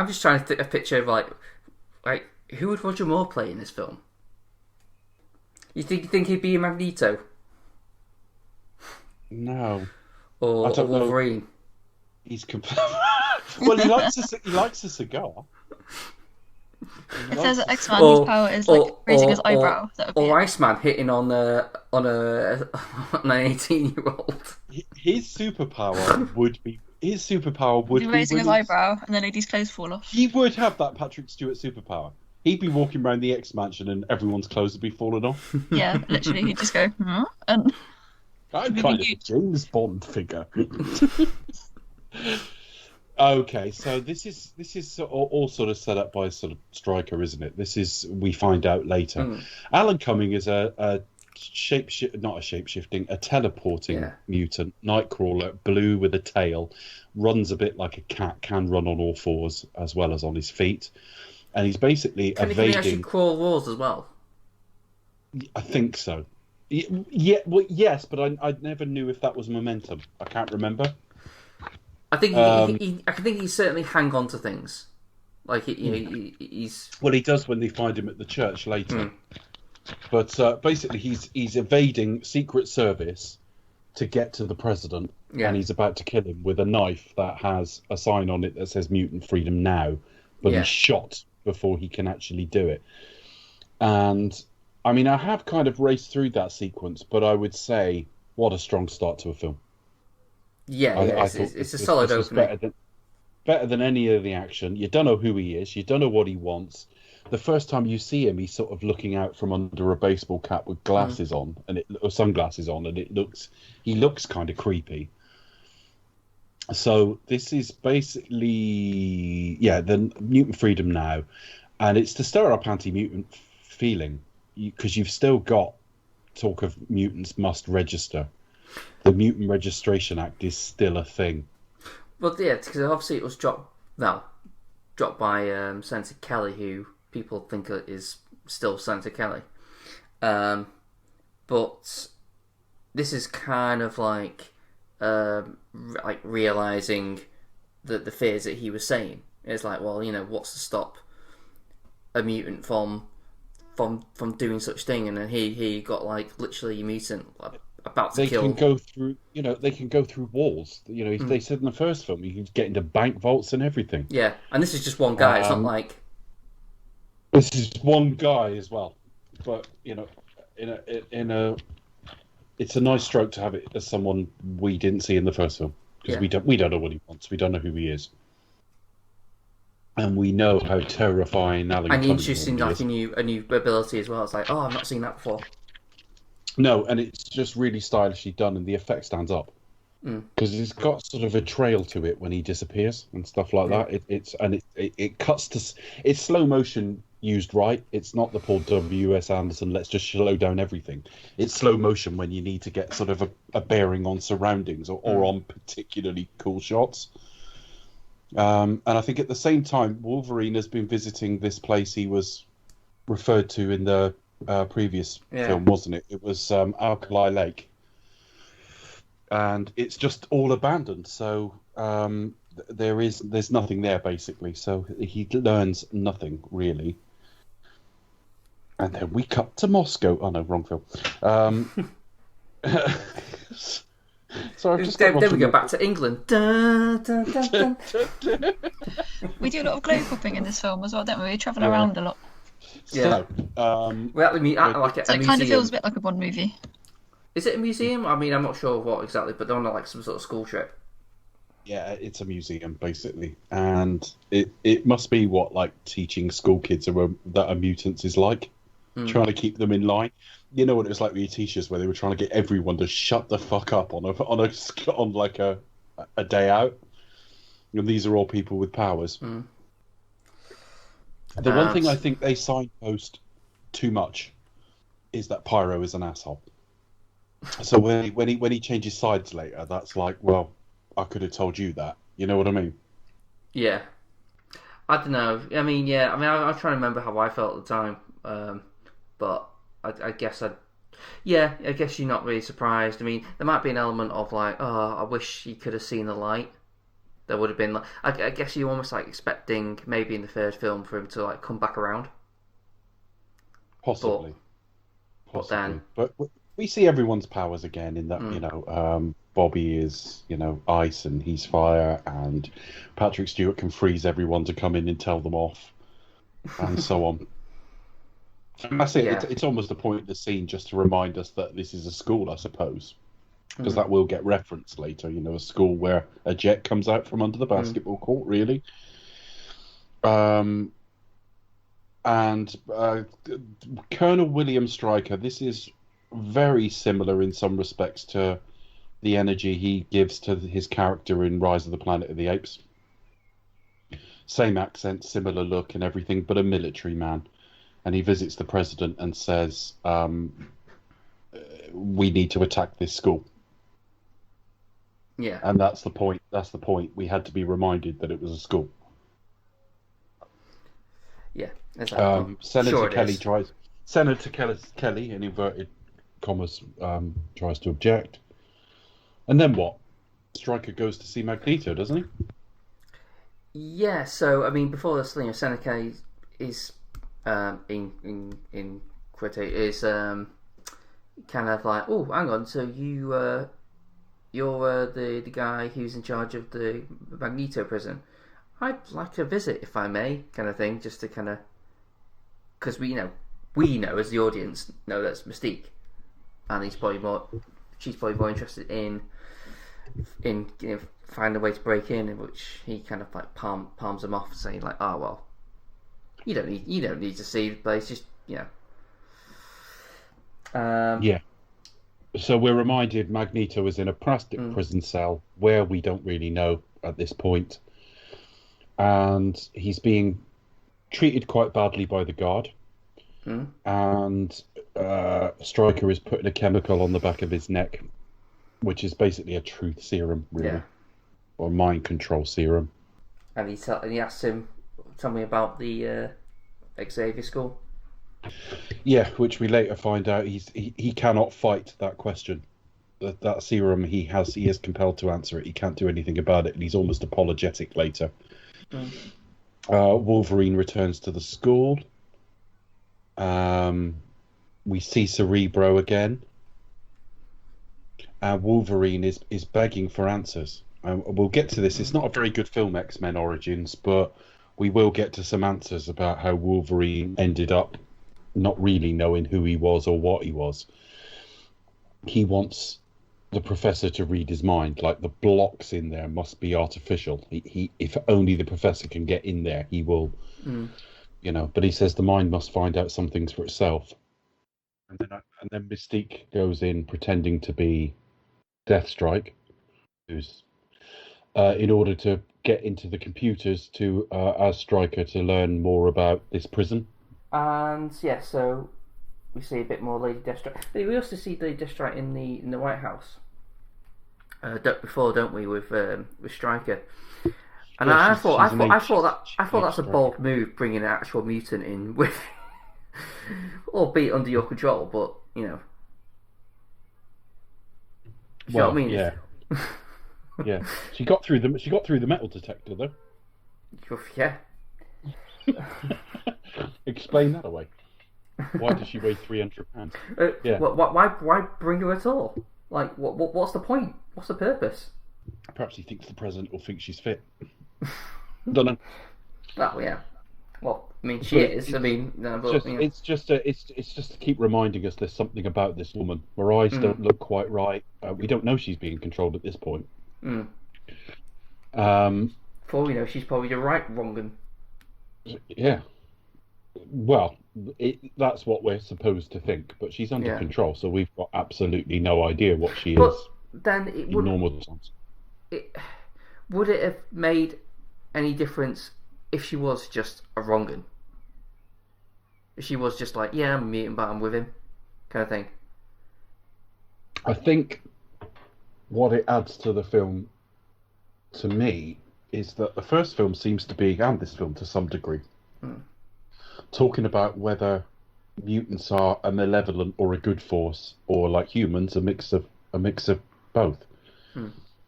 just trying to think a picture of like who would Roger Moore play in this film? You think he'd be a Magneto No. or I don't know. Wolverine? He's well, he likes a cigar. If there's an X-Man whose power is like raising his eyebrow, that would be or it. Iceman hitting on an 18-year-old. His superpower would be He's raising his eyebrow, and the lady's clothes fall off. He would have that Patrick Stewart superpower. He'd be walking around the X Mansion and everyone's clothes would be falling off. Yeah, literally, he'd just go, and I'm kind of a James Bond figure. Okay, so this is all sort of set up by sort of Stryker, isn't it? This is, we find out later. Alan Cumming is a teleporting mutant, nightcrawler, blue with a tail, runs a bit like a cat, can run on all fours as well as on his feet, and he's basically Can evading. he actually crawl walls as well? I think so. Yeah, well, yes, but I never knew if that was momentum. I can't remember. I think I think he certainly hang on to things. Like he's Well, he does when they find him at the church later. But basically, he's evading Secret Service to get to the president, and he's about to kill him with a knife that has a sign on it that says "Mutant Freedom Now," but he's shot before he can actually do it. And I mean, I have kind of raced through that sequence, but I would say, what a strong start to a film. I thought it's a solid opening. Better than any of the action. You don't know who he is. You don't know what he wants. The first time you see him, he's sort of looking out from under a baseball cap with glasses on, or sunglasses on, and he looks kind of creepy. So this is basically, the Mutant Freedom Now, and it's to stir up anti-mutant feeling, because you've still got talk of mutants must register. The Mutant Registration Act is still a thing. Well, yeah, because obviously it was dropped by Senator Kelly, who people think is still Senator Kelly. But this is kind of like realizing the fears that he was saying. It's like, well, what's to stop a mutant from doing such thing? And then he got like literally a mutant about to kill. They can go through walls. They said in the first film you can get into bank vaults and everything. Yeah, and this is just one guy. It's not like this is one guy as well. But it's a nice stroke to have it as someone we didn't see in the first film, because we don't know what he wants. We don't know who he is, and we know how terrifying Alan Cumming is. And introducing like a new ability as well. It's like, I've not seen that before. No, and it's just really stylishly done, and the effect stands up because it's got sort of a trail to it when he disappears and stuff like that. It cuts to it's slow motion used right. It's not the Paul W.S. Anderson let's just slow down everything. It's slow motion when you need to get sort of a bearing on surroundings or on particularly cool shots. And I think at the same time, Wolverine has been visiting this place he was referred to in the previous film, wasn't it? It was Alkali Lake, and it's just all abandoned. So there's nothing there basically. So he learns nothing really. And then we cut to Moscow. Oh no, wrong film. So I've just then we go back to England. Dun, dun, dun, dun. We do a lot of globe hopping in this film as well, don't we? We travel around a lot. Yeah. We're at a museum. Kind of feels a bit like a Bond movie. Is it a museum? I mean, I'm not sure what exactly, but they're on like some sort of school trip. Yeah, it's a museum basically, and it must be what like teaching school kids that are mutants is like, trying to keep them in line. You know what it was like with your teachers, where they were trying to get everyone to shut the fuck up on like a day out, and these are all people with powers. The one thing I think they signpost too much is that Pyro is an asshole. So when he changes sides later, that's like, well, I could have told you that. You know what I mean? Yeah. I don't know. I mean, yeah. I mean, I'm trying to remember how I felt at the time, but I guess yeah, I guess you're not really surprised. I mean, there might be an element of like, oh, I wish you could have seen the light. There would have been like, I guess you're almost like expecting maybe in the third film for him to like come back around. Possibly. But then, but we see everyone's powers again in that, Bobby is, ice and he's fire, and Patrick Stewart can freeze everyone to come in and tell them off, and so on. And that's it. Yeah. It's almost the point of the scene just to remind us that this is a school, I suppose, because that will get referenced later. A school where a jet comes out from under the basketball court, really. And Colonel William Stryker, this is very similar in some respects to the energy he gives to his character in Rise of the Planet of the Apes. Same accent, similar look and everything, but a military man. And he visits the president and says, we need to attack this school. yeah. And that's the point. We had to be reminded that it was a school. Yeah, exactly. Senator Kelly, in inverted commas, tries to object. And then what? Stryker goes to see Magneto, doesn't he? Yeah, so I mean, before this, Seneca is in quotation is kind of like, oh, hang on, so you're the guy who's in charge of the Magneto prison. I'd like a visit, if I may, kind of thing, just to kind of, because we know as the audience know that's Mystique, and she's probably more interested in finding a way to break in which he kind of like palms him off, saying like, oh well, you don't need to see the place, just Yeah. So we're reminded Magneto is in a plastic prison cell where we don't really know at this point, and he's being treated quite badly by the guard. And Stryker is putting a chemical on the back of his neck, which is basically a truth serum, really, or mind control serum. And he asks him, tell me about the Xavier School. Yeah, which we later find out he cannot fight that question. That serum he is compelled to answer it. He can't do anything about it, and he's almost apologetic later. Wolverine returns to the school. We see Cerebro again. Wolverine is begging for answers. We'll get to this. It's not a very good film, X-Men Origins, but we will get to some answers about how Wolverine ended up not really knowing who he was or what he was. He wants the professor to read his mind. Like, the blocks in there must be artificial. He if only the professor can get in there, he will. But he says the mind must find out some things for itself. And then Mystique goes in pretending to be Deathstrike, who's in order to get into the computers to as Stryker to learn more about this prison. And yeah, so we see a bit more Lady Deathstrike. We also see Lady Deathstrike in the White House before, don't we, with Stryker? And Yeah, I thought she's that's a bold move, bringing an actual mutant in with, albeit under your control, but you know. You know what I mean? Yeah. Yeah. She got through the metal detector though. Yeah. Explain that away. Why does she weigh 300 pounds? Yeah. Why bring her at all? Like, what's the point? What's the purpose? Perhaps he thinks the president will think she's fit. Don't know. Well, yeah. Well, I mean, she is. I mean, no, but it's just to keep reminding us there's something about this woman. Her eyes don't look quite right. We don't know she's being controlled at this point. For we know, she's probably the right wrong one. Yeah. Well, that's what we're supposed to think, but she's under control, so we've got absolutely no idea what she is. Then it would. Normal times. Would it have made any difference if she was just a wrong un? If she was just like, yeah, I'm a mutant, but I'm with him, kind of thing. I think what it adds to the film, to me, is that the first film seems to be, and this film to some degree, talking about whether mutants are a malevolent or a good force, or like humans, a mix of both.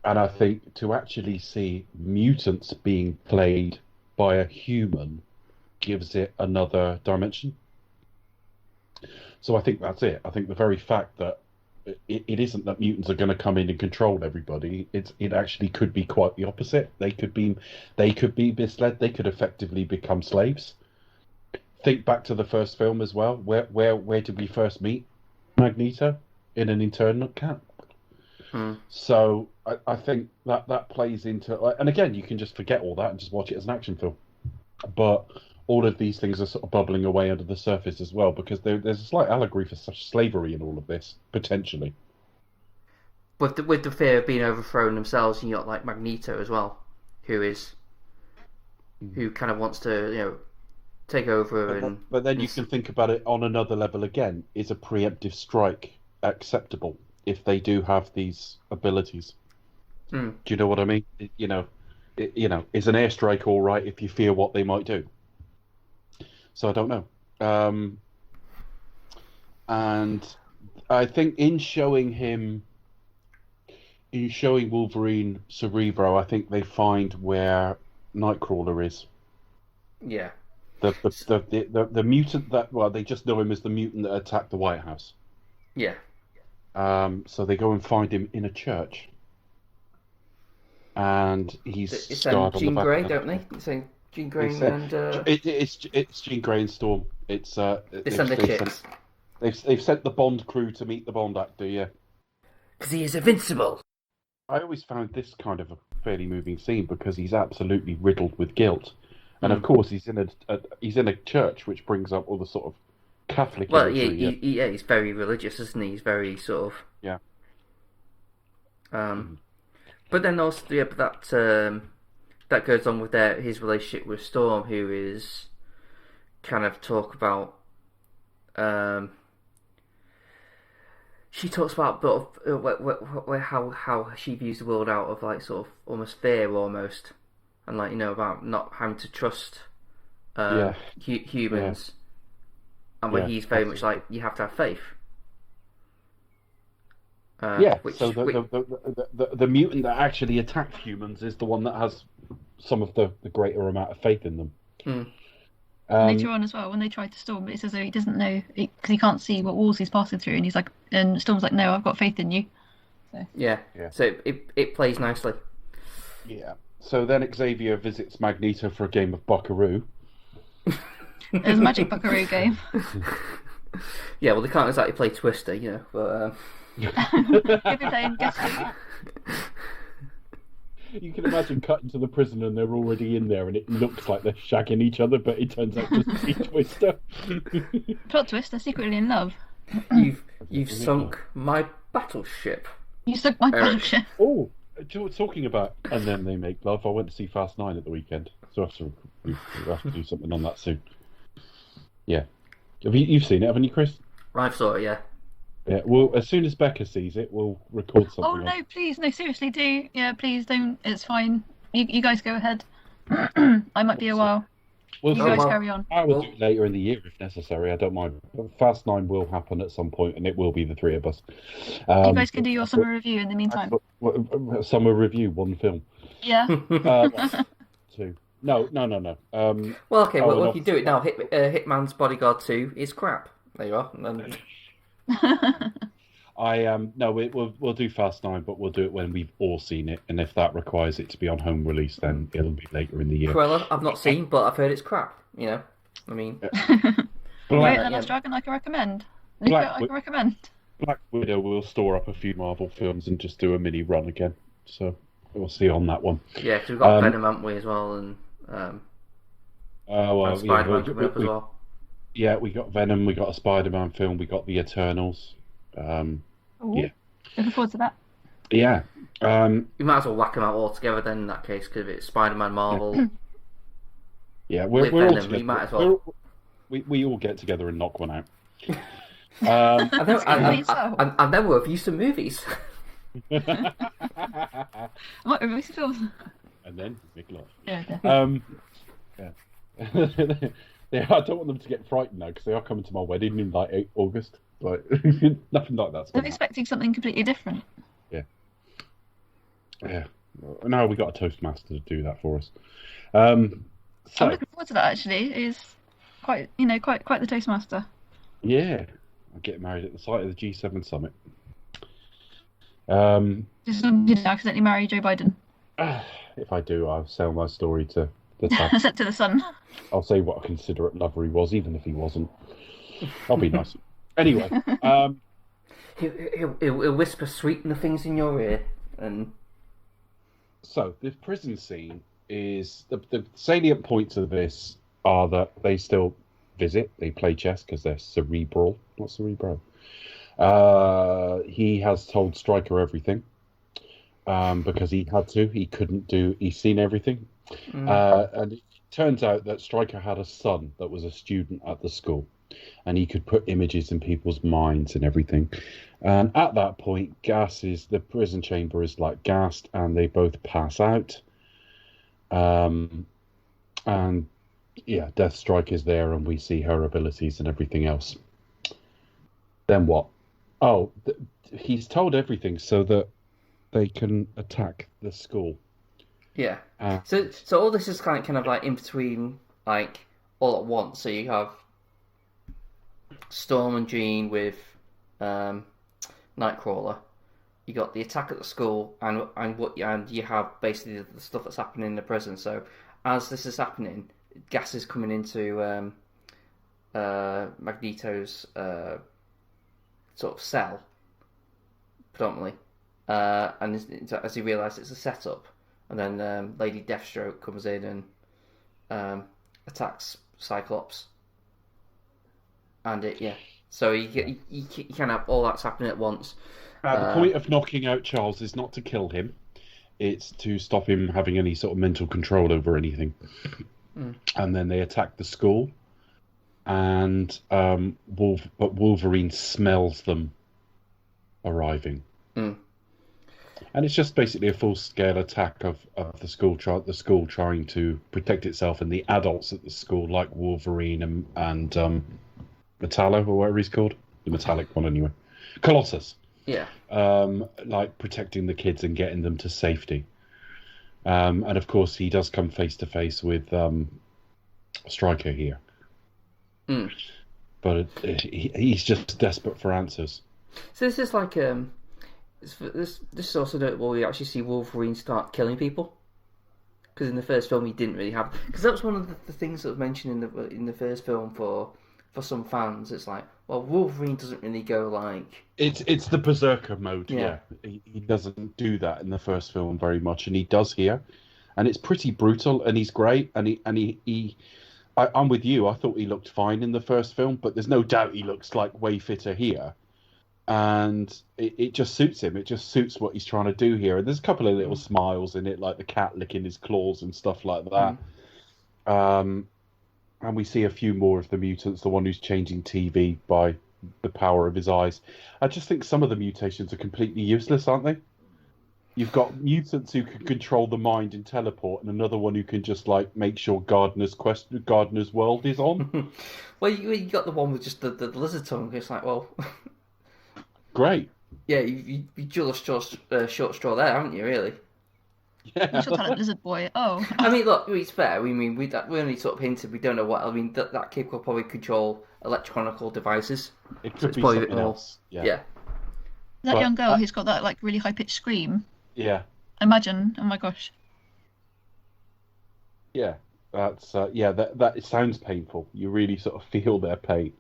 And I think to actually see mutants being played by a human gives it another dimension. So I think that's it. I think the very fact that it isn't that mutants are going to come in and control everybody. It actually could be quite the opposite. They could be misled. They could effectively become slaves. Think back to the first film as well. Where did we first meet Magneto? In an internment camp. So I think that plays into, and again, you can just forget all that and just watch it as an action film. But all of these things are sort of bubbling away under the surface as well, because there's a slight allegory for such slavery in all of this, potentially. With the fear of being overthrown themselves, and you got like Magneto as well, who kind of wants to take over. But then you can think about it on another level again. Is a preemptive strike acceptable if they do have these abilities? Do you know what I mean? Is an airstrike all right if you fear what they might do? So I don't know. And I think in showing Wolverine Cerebro, I think they find where Nightcrawler is. Yeah. The mutant that, well, they just know him as the mutant that attacked the White House. Yeah. So they go and find him in a church. And he's It's scarred on Jean the back. Grey, don't they? It's saying Jean Grey and... It's Jean Grey and Storm. They send the chicks. They've sent the Bond crew to meet the Bond actor, yeah. Because he is invincible. I always found this kind of a fairly moving scene because he's absolutely riddled with guilt. And of course he's in a church, which brings up all the sort of Catholic imagery. He's very religious, isn't he? He's very sort of... Yeah. But then also, that goes on with his relationship with Storm, who is kind of talk about. She talks about how she views the world out of like sort of almost fear, almost, and like about not having to trust humans, and where he's very much like you have to have faith. So the mutant that actually attacked humans is the one that has some of the greater amount of faith in them. Later on as well, when they try to Storm, it's as though he doesn't know, because he can't see what walls he's passing through, and he's like, and Storm's like, no, I've got faith in you. So. Yeah. So it plays nicely. Yeah. So then Xavier visits Magneto for a game of Buckaroo. There's a magic Buckaroo game. Yeah, well, they can't exactly play Twister, but... You'll be playing Guess Who. You can imagine cutting to the prison and they're already in there and it looks like they're shagging each other, but it turns out just to be Twister. Plot twist, they're secretly in love. You've sunk my battleship. You sunk my battleship. Oh, talking about and then they make love. I went to see Fast 9 at the weekend, so we have to do something on that soon. Yeah. You've seen it, haven't you, Chris? I saw it, yeah. Yeah, well, as soon as Becca sees it, we'll record something. Oh, no, please. No, seriously, do. Yeah, please don't. It's fine. You guys go ahead. I might be a while. You guys carry on. I will do it later in the year if necessary. I don't mind. Fast 9 will happen at some point, and it will be the three of us. You guys can do your summer review in the meantime. Summer review, one film. Yeah. Two. No. Well, okay, well, if you do it now, Hitman's Bodyguard 2 is crap. There you are. We'll do Fast 9, but we'll do it when we've all seen it, and if that requires it to be on home release, then it'll be later in the year. Cruella, I've not seen, but I've heard it's crap. I mean, Wait, then Last Dragon I can recommend. I can recommend. Black Widow will store up a few Marvel films and just do a mini run again. So we'll see on that one. Yeah, because we've got Venom, haven't we, as well, and Spider-Man coming up as well. Yeah, we got Venom, we got a Spider-Man film, we got the Eternals. Looking forward to that. Yeah. You might as well whack them out all together then in that case, because if it's Spider-Man, Marvel. Yeah, we're Venom, all together. we might as well. We all get together and knock one out. And then we'll review some movies. What review films? And then make lot. Yeah, definitely. Yeah. Yeah, I don't want them to get frightened now because they are coming to my wedding in like August. Like nothing like that's I'm going to happen. expecting something completely different. Yeah. No, we got a Toastmaster to do that for us. I'm So looking forward to that. Actually, he's quite the Toastmaster. yeah, I get married at the site of the G7 summit. Just didn't accidentally marry Joe Biden. If I do, I'll sell my story to the tab. Set to the sun. I'll say what a considerate lover he was, even if he wasn't. I'll be nice. Anyway, He'll whisper sweeten the things in your ear, and so the prison scene is the salient points of this are that they still visit, they play chess because they're cerebral, not cerebro. He has told Stryker everything because he had to. He couldn't do. He's seen everything, and it turns out that Stryker had a son that was a student at the school, and he could put images in people's minds and everything. And at that point, the prison chamber is like gassed, and they both pass out. And yeah, Deathstrike is there, and we see her abilities and everything else. Then what? Oh, he's told everything so that they can attack the school. yeah. So all this is kind of like in between, like all at once. So you have Storm and Jean with Nightcrawler. You got the attack at the school, and you have basically the stuff that's happening in the prison. So as this is happening, gas is coming into Magneto's sort of cell, predominantly, and as he realises it's a setup, and then Lady Deathstroke comes in and attacks Cyclops, and so you can have all that's happening at once. The point of knocking out Charles is not to kill him; it's to stop him having any sort of mental control over anything. And then they attack the school, and Wolverine smells them arriving. And it's just basically a full-scale attack of the school trying to protect itself, and the adults at the school, like Wolverine and Metallo, or whatever he's called, the metallic one anyway, Colossus. Yeah. Like protecting the kids and getting them to safety. And of course, he does come face to face with Stryker here. But he's just desperate for answers. So this is like this is also notable. We actually see Wolverine start killing people, because in the first film he didn't really have. Because that was one of the things that was mentioned in the first film for some fans. It's like, well, Wolverine doesn't really go like. It's the berserker mode. Yeah. He doesn't do that in the first film very much, and he does here, and it's pretty brutal, and he's great, I'm with you. I thought he looked fine in the first film, but there's no doubt he looks like way fitter here. And it just suits him. It just suits what he's trying to do here. And there's a couple of little smiles in it, like the cat licking his claws and stuff like that. And we see a few more of the mutants, the one who's changing TV by the power of his eyes. I just think some of the mutations are completely useless, aren't they? You've got mutants who can control the mind and teleport, and another one who can just like make sure Gardner's world is on. Well, you got the one with just the lizard tongue. It's like, well, great. Yeah, you drew a short straw there, haven't you? Really? Yeah. You should tell Lizard Boy. Oh. I mean, look, it's fair. We only sort of hinted. We don't know what. I mean, that kid could probably control electronical devices. It could be probably something else. Yeah. That young girl who's got that like really high pitched scream. Yeah. Imagine. Oh my gosh. Yeah. That's that it sounds painful. You really sort of feel their pain.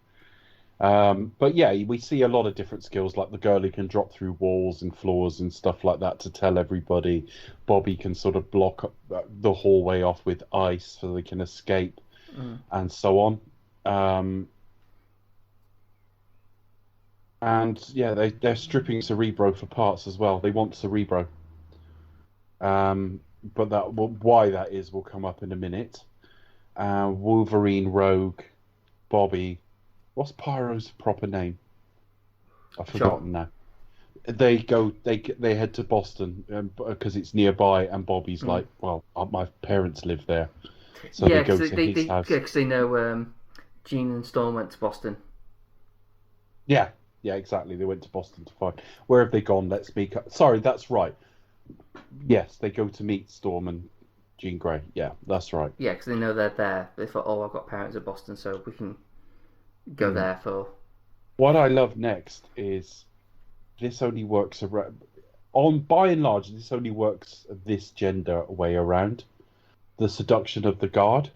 But yeah, we see a lot of different skills, like the girl who can drop through walls and floors and stuff like that to tell everybody. Bobby can sort of block up the hallway off with ice so they can escape, and so on. And yeah, they're stripping Cerebro for parts as well. They want Cerebro. But why that is will come up in a minute. Wolverine, Rogue, Bobby. What's Pyro's proper name? I've forgotten now. they head to Boston because it's nearby, and Bobby's like, well, my parents live there, so they go to his house. Yeah, because they know Jean and Storm went to Boston. Yeah, exactly. They went to Boston to find. Where have they gone? Let's meet. Sorry, that's right. Yes, they go to meet Storm and Jean Grey. Yeah, that's right. Yeah, because they know they're there. They thought, oh, I've got parents in Boston, so we can go there for... What I love next is this only works around... by and large, this only works this gender way around. The seduction of the guard.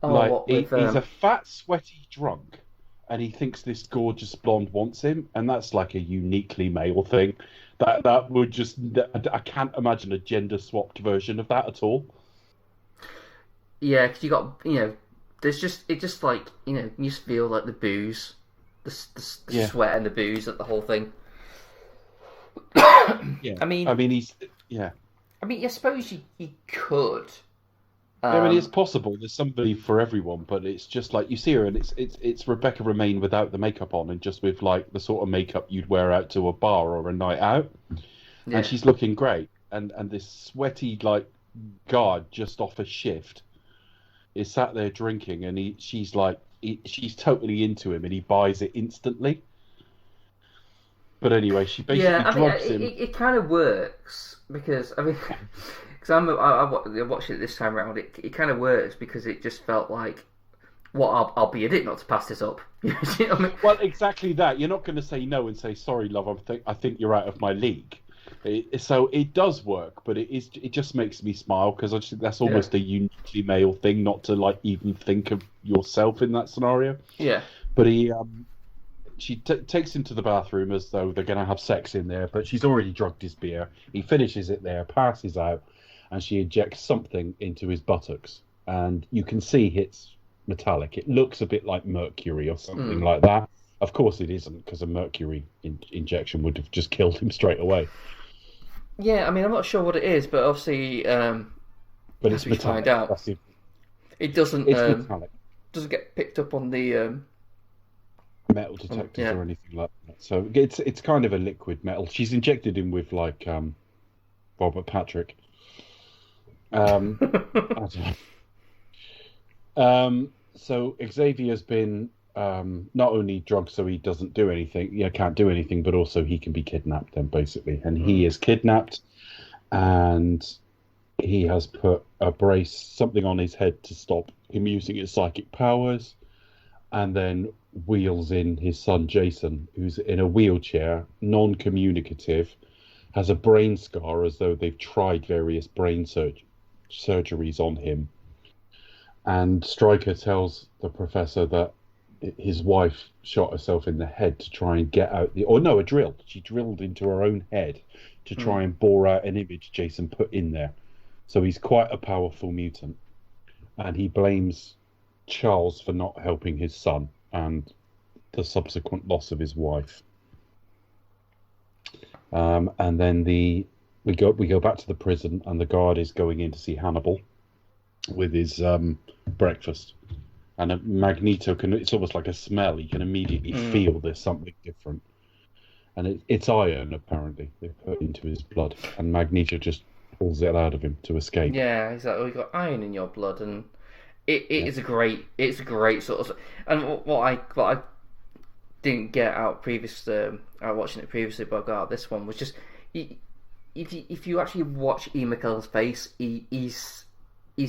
Oh, he's a fat, sweaty drunk, and he thinks this gorgeous blonde wants him, and that's like a uniquely male thing. That would just... I can't imagine a gender-swapped version of that at all. Yeah, because you got, there's just... It just like, you just feel like the booze. The sweat and the booze at the whole thing. Yeah. I mean, he's... Yeah. I mean, I suppose you could... it's possible. There's somebody for everyone, but it's just like you see her, and it's Rebecca Romaine without the makeup on, and just with like the sort of makeup you'd wear out to a bar or a night out, and she's looking great. And this sweaty like guard just off a shift is sat there drinking, and she's totally into him, and he buys it instantly. But anyway, she basically drugs him. It kind of works because because I watched it this time around. It kind of works because it just felt like, well, I'll be an idiot not to pass this up. You know what I mean? Well, exactly that. You're not going to say no and say sorry, love. I think you're out of my league. So it does work, but it just makes me smile because I just think that's almost a uniquely male thing, not to like even think of yourself in that scenario. Yeah. But she takes him to the bathroom as though they're going to have sex in there, but she's already drugged his beer. He finishes it there, passes out, and she injects something into his buttocks. And you can see it's metallic. It looks a bit like mercury or something like that. Of course it isn't, because a mercury injection would have just killed him straight away. Yeah, I mean, I'm not sure what it is, but obviously... but it's metallic. Find out. It doesn't... It's metallic. Doesn't get picked up on the... metal detectors or anything like that. So it's kind of a liquid metal. She's injected him with like Robert Patrick. I don't know. So Xavier's been not only drugged so he doesn't do anything, can't do anything, but also he can be kidnapped then basically. And he is kidnapped, and he has put something on his head to stop him using his psychic powers, and then wheels in his son Jason, who's in a wheelchair, non-communicative, has a brain scar as though they've tried various brain surgeries on him. And Stryker tells the professor that his wife shot herself in the head to try and get out a drill. She drilled into her own head to try and bore out an image Jason put in there. So he's quite a powerful mutant. And he blames Charles for not helping his son and the subsequent loss of his wife. And then we go back to the prison, and the guard is going in to see Hannibal with his breakfast. And Magneto it's almost like a smell. He can immediately feel there's something different. And it's iron, apparently, they put into his blood. And Magneto just pulls it out of him to escape. Yeah, he's like, oh, you got iron in your blood, and it's a great sort of. And what I didn't get out out watching it previously, but I got out this one was just if you actually watch Ian McKellen's face, he's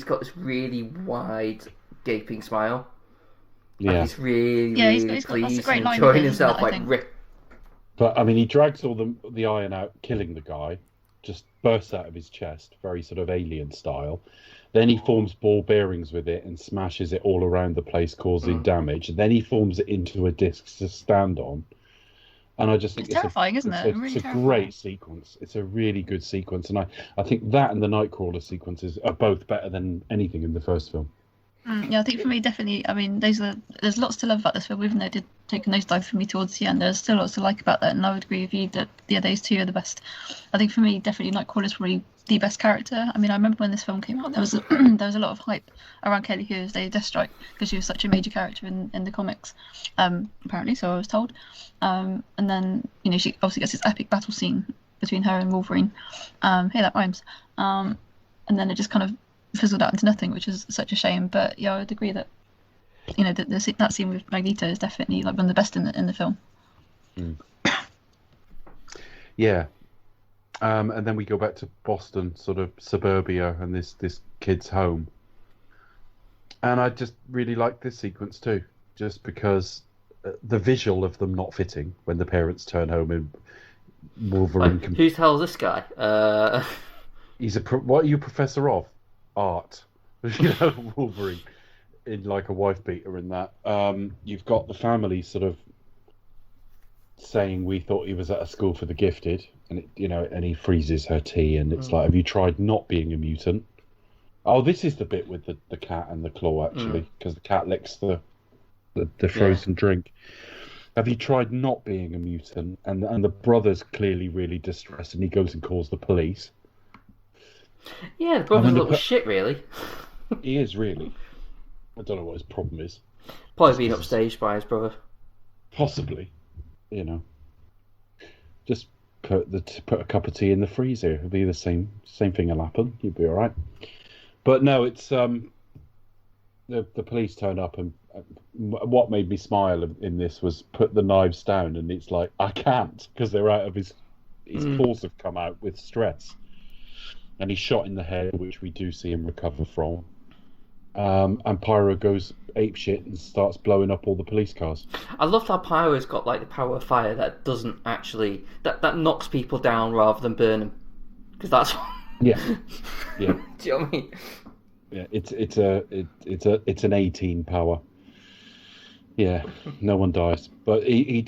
got this really wide gaping smile. Yeah, like he's really he's got, pleased that's a great and line enjoying of his, himself I like think. rip. But I mean, he drags all the iron out, killing the guy. Just bursts out of his chest, very sort of Alien style. Then he forms ball bearings with it and smashes it all around the place, causing damage. Then he forms it into a disc to stand on. And I just think it's terrifying, isn't it? Really it's a great sequence. It's a really good sequence, and I think that and the Nightcrawler sequences are both better than anything in the first film. Yeah, I think for me, definitely. I mean, there's lots to love about this film, even though it did take a nosedive for me towards the end. There's still lots to like about that, and I would agree with you that those two are the best. I think for me, definitely Nightcrawler's probably the best character. I mean, I remember when this film came out, there was there was a lot of hype around Kelly Hu as Deathstrike because she was such a major character in the comics, apparently. So I was told. And then she obviously gets this epic battle scene between her and Wolverine. Hey, that rhymes. And then it just kind of fizzled out into nothing, which is such a shame. But yeah, I would agree that that scene with Magneto is definitely like one of the best in the film. Yeah. And then we go back to Boston, sort of suburbia, and this kid's home. And I just really like this sequence too, just because the visual of them not fitting when the parents turn home and Wolverine. Who the hell is this guy? He's what are you professor of? Art. Wolverine in like a wife beater in that. You've got the family sort of saying we thought he was at a school for the gifted, and and he freezes her tea, and it's like, have you tried not being a mutant? Oh, this is the bit with the cat and the claw, actually, because the cat licks the frozen drink. Have you tried not being a mutant? And the brother's clearly really distressed, and he goes and calls the police. Yeah, the brother's a little shit, really. He is, really. I don't know what his problem is. Probably being upstaged by his brother. Possibly. Just put a cup of tea in the freezer. It'll be the same thing will happen. You'll be all right. But no, it's the police turn up, and what made me smile in this was put the knives down, and it's like, I can't, because they're out of his claws have come out with stress, and he's shot in the head, which we do see him recover from. And Pyro goes apeshit and starts blowing up all the police cars. I love how Pyro's got like the power of fire that doesn't actually that knocks people down rather than burn them, because that's yeah. Do you know what I mean? Yeah, it's an 18 power. Yeah, no one dies, but he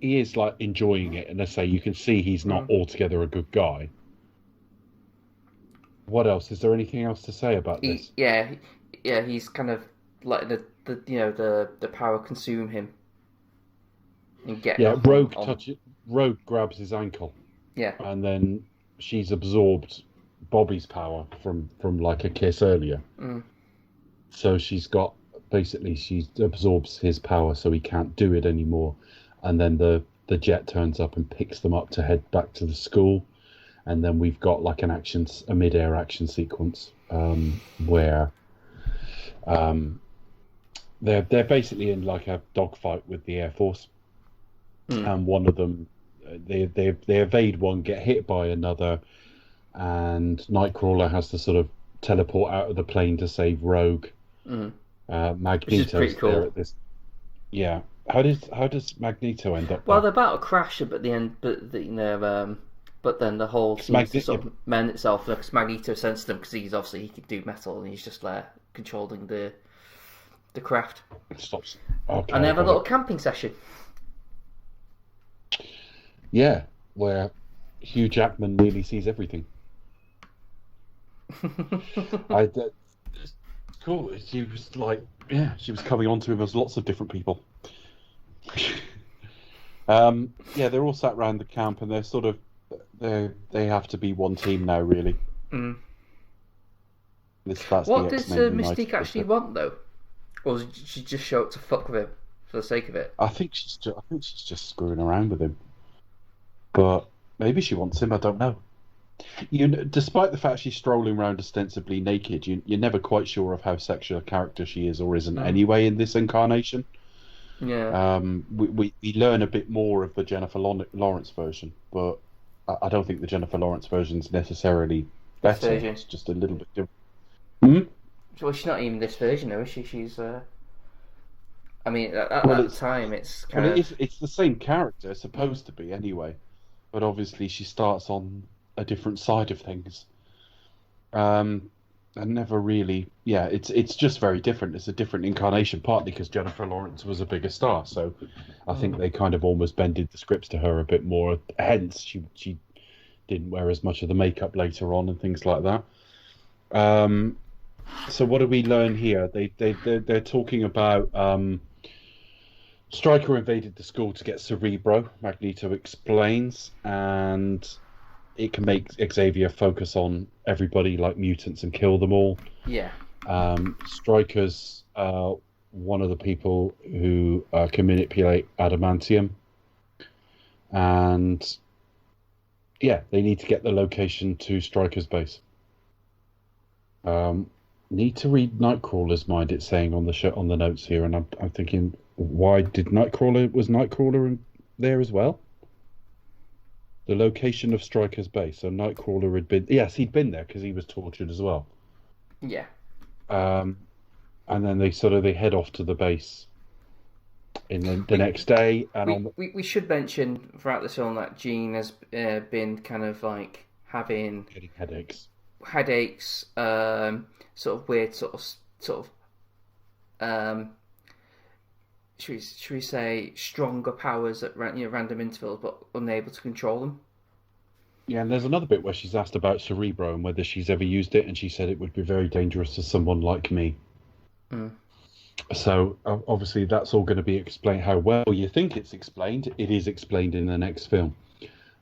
is like enjoying it, and I say you can see he's not altogether a good guy. What else? Is there anything else to say about this? Yeah, he's kind of letting the power consume him and get. Yeah, Rogue grabs his ankle. Yeah, and then she's absorbed Bobby's power from like a kiss earlier. So she absorbs his power, so he can't do it anymore. And then the jet turns up and picks them up to head back to the school. And then we've got like a mid-air action sequence where they're basically in like a dogfight with the Air Force, and one of them they evade one, get hit by another, and Nightcrawler has to sort of teleport out of the plane to save Rogue. Magneto's there at this. Yeah, how does Magneto end up? Well, they're about to crash at the end, but then the whole scene sort of mend itself because Magneto sends them, because he can do metal, and he's just there controlling the craft. Stops. Okay, and they have a little camping session. Yeah, where Hugh Jackman nearly sees everything. It's cool. She was like, she was coming on to him as lots of different people. They're all sat around the camp, and they're sort of they have to be one team now, really. What does Mystique actually want, though? Or did she just show up to fuck with him for the sake of it? I think she's just screwing around with him. But maybe she wants him. I don't know. Despite the fact she's strolling around ostensibly naked, you're never quite sure of how sexual a character she is or isn't anyway in this incarnation. Yeah. We learn a bit more of the Jennifer Lawrence version, but I don't think the Jennifer Lawrence version is necessarily better. It's just a little bit different. Well, she's not even this version, though, is she? She's. I mean, at the time, it's kind of. It's the same character, supposed to be anyway, but obviously she starts on a different side of things. And never really. Yeah, it's just very different. It's a different incarnation, partly because Jennifer Lawrence was a bigger star, so I think they kind of almost bended the scripts to her a bit more. Hence, she didn't wear as much of the makeup later on and things like that. So what do we learn here? They're talking about Stryker invaded the school to get Cerebro. Magneto explains, and it can make Xavier focus on everybody like mutants and kill them all. Yeah. Stryker's one of the people who can manipulate adamantium, and yeah, they need to get the location to Stryker's base. Need to read Nightcrawler's mind. It's saying on the notes here, and I'm thinking, why did Nightcrawler in there as well? The location of Stryker's base. So Nightcrawler had been, yes, he'd been there because he was tortured as well. Yeah. And then they head off to the base in the next day. And we should mention throughout this film that Jean has been kind of like getting headaches, sort of weird, should we say stronger powers at random intervals, but unable to control them. Yeah, and there's another bit where she's asked about Cerebro and whether she's ever used it, and she said it would be very dangerous to someone like me. Mm. So obviously that's all going to be explained. How well you think it's explained, it is explained in the next film.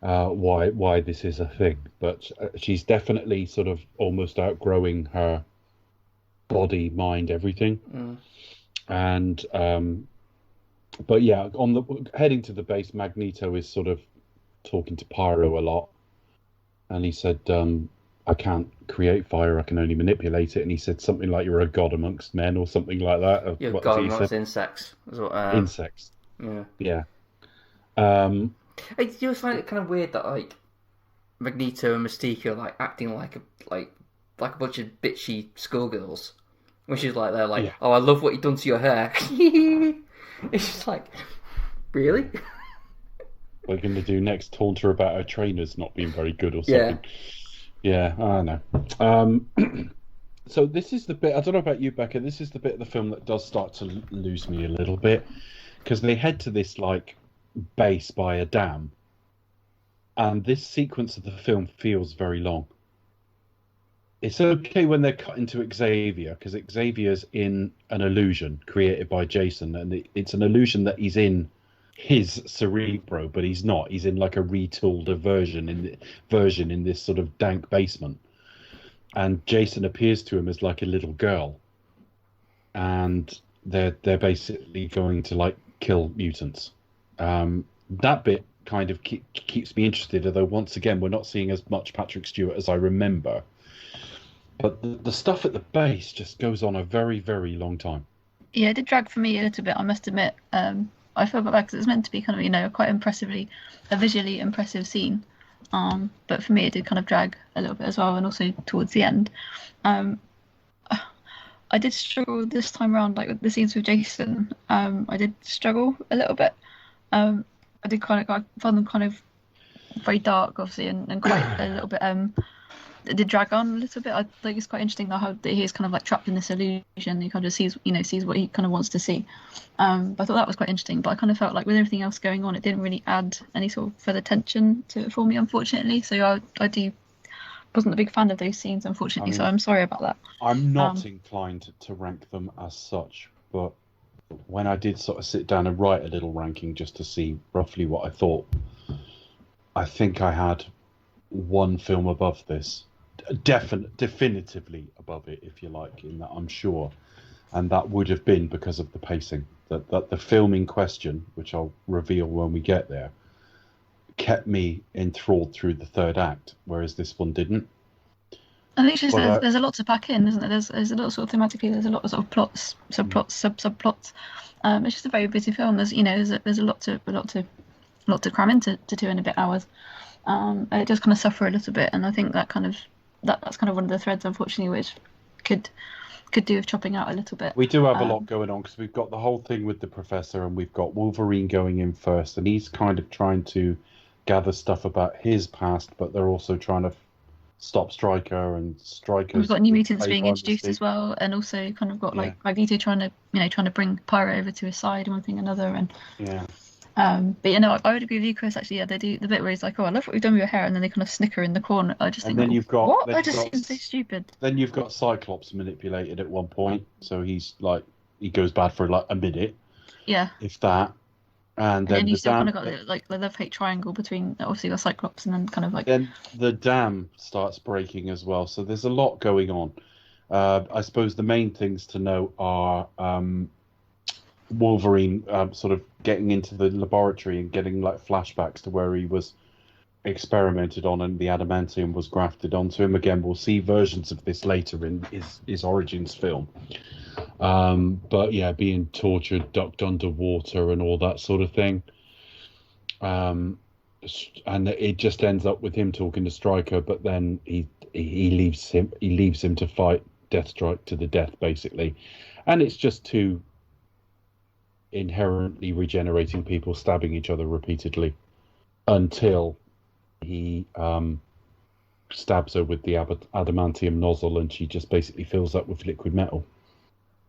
Why this is a thing, but she's definitely sort of almost outgrowing her body, mind, everything. Mm. And but yeah, heading to the base, Magneto is sort of talking to Pyro a lot, and he said, I can't create fire, I can only manipulate it. And he said something like, you're a god amongst men, or something like that. You're a god amongst insects. Insects. Yeah. Do you find it kind of weird that like Magneto and Mystique are like acting like a bunch of bitchy schoolgirls, which is like they're like, yeah. Oh, I love what you've done to your hair. It's just like, really? We're going to do next taunt her about her trainers not being very good or something. Yeah, I know. So this is the bit, I don't know about you, Becca, this is the bit of the film that does start to lose me a little bit, because they head to this like base by a dam, and this sequence of the film feels very long. It's okay when they're cut into Xavier, because Xavier's in an illusion created by Jason, and it's an illusion that he's in his Cerebro, but he's not. He's in like a retooled version in this sort of dank basement, and Jason appears to him as like a little girl, and they're basically going to like kill mutants. That bit kind of keeps me interested, although once again we're not seeing as much Patrick Stewart as I remember. But the stuff at the base just goes on a very, very long time. Yeah, it did drag for me a little bit, I must admit. I felt bad because it was meant to be kind of, quite a visually impressive scene. But for me, it did kind of drag a little bit as well, and also towards the end. I did struggle this time around, like with the scenes with Jason. I did struggle a little bit. I found them kind of very dark, obviously, and quite a little bit. It did drag on a little bit. I think it's quite interesting though how he's kind of like trapped in this illusion. He kind of sees what he kind of wants to see. But I thought that was quite interesting. But I kind of felt like with everything else going on, it didn't really add any sort of further tension to it for me, unfortunately. So I wasn't a big fan of those scenes, unfortunately. So I'm sorry about that. I'm not inclined to rank them as such, but when I did sort of sit down and write a little ranking just to see roughly what I thought, I think I had one film above this. Definitively above it, if you like, in that I'm sure, and that would have been because of the pacing. That the film in question, which I'll reveal when we get there, kept me enthralled through the third act, whereas this one didn't. I think it's just there's a lot to pack in, isn't there? There's a lot sort of thematically. There's a lot of sort of plots, subplots, subplots. It's just a very busy film. There's a lot to cram into 2.5 hours. It does kind of suffer a little bit, and I think that's kind of one of the threads, unfortunately, which could do with chopping out a little bit. We do have a lot going on because we've got the whole thing with the professor, and we've got Wolverine going in first, and he's kind of trying to gather stuff about his past, but they're also trying to stop Stryker, and Stryker. We've got new mutants being introduced as well, and also kind of got like Magneto trying to bring Pyro over to his side and one thing another, and But you know, I would agree with you, Chris. Actually, yeah, they do the bit where he's like, "Oh, I love what we've done with your hair," and then they kind of snicker in the corner. I just And think, then you've got what? then That you've just got seems so stupid. Then you've got Cyclops manipulated at one point, so he's like he goes bad for like a minute, Yeah. if that. And then you the still kind dam, of got like the love-hate triangle between obviously the Cyclops and then kind of like then the dam starts breaking as well. So there's a lot going on. I suppose the main things to know are Wolverine sort of getting into the laboratory and getting like flashbacks to where he was experimented on and the adamantium was grafted onto him. Again, we'll see versions of this later in his Origins film. But yeah, being tortured, ducked underwater and all that sort of thing. And it just ends up with him talking to Stryker, but then he leaves him to fight Deathstrike to the death, basically. And it's just two inherently regenerating people stabbing each other repeatedly until he stabs her with the adamantium nozzle, and she just basically fills up with liquid metal,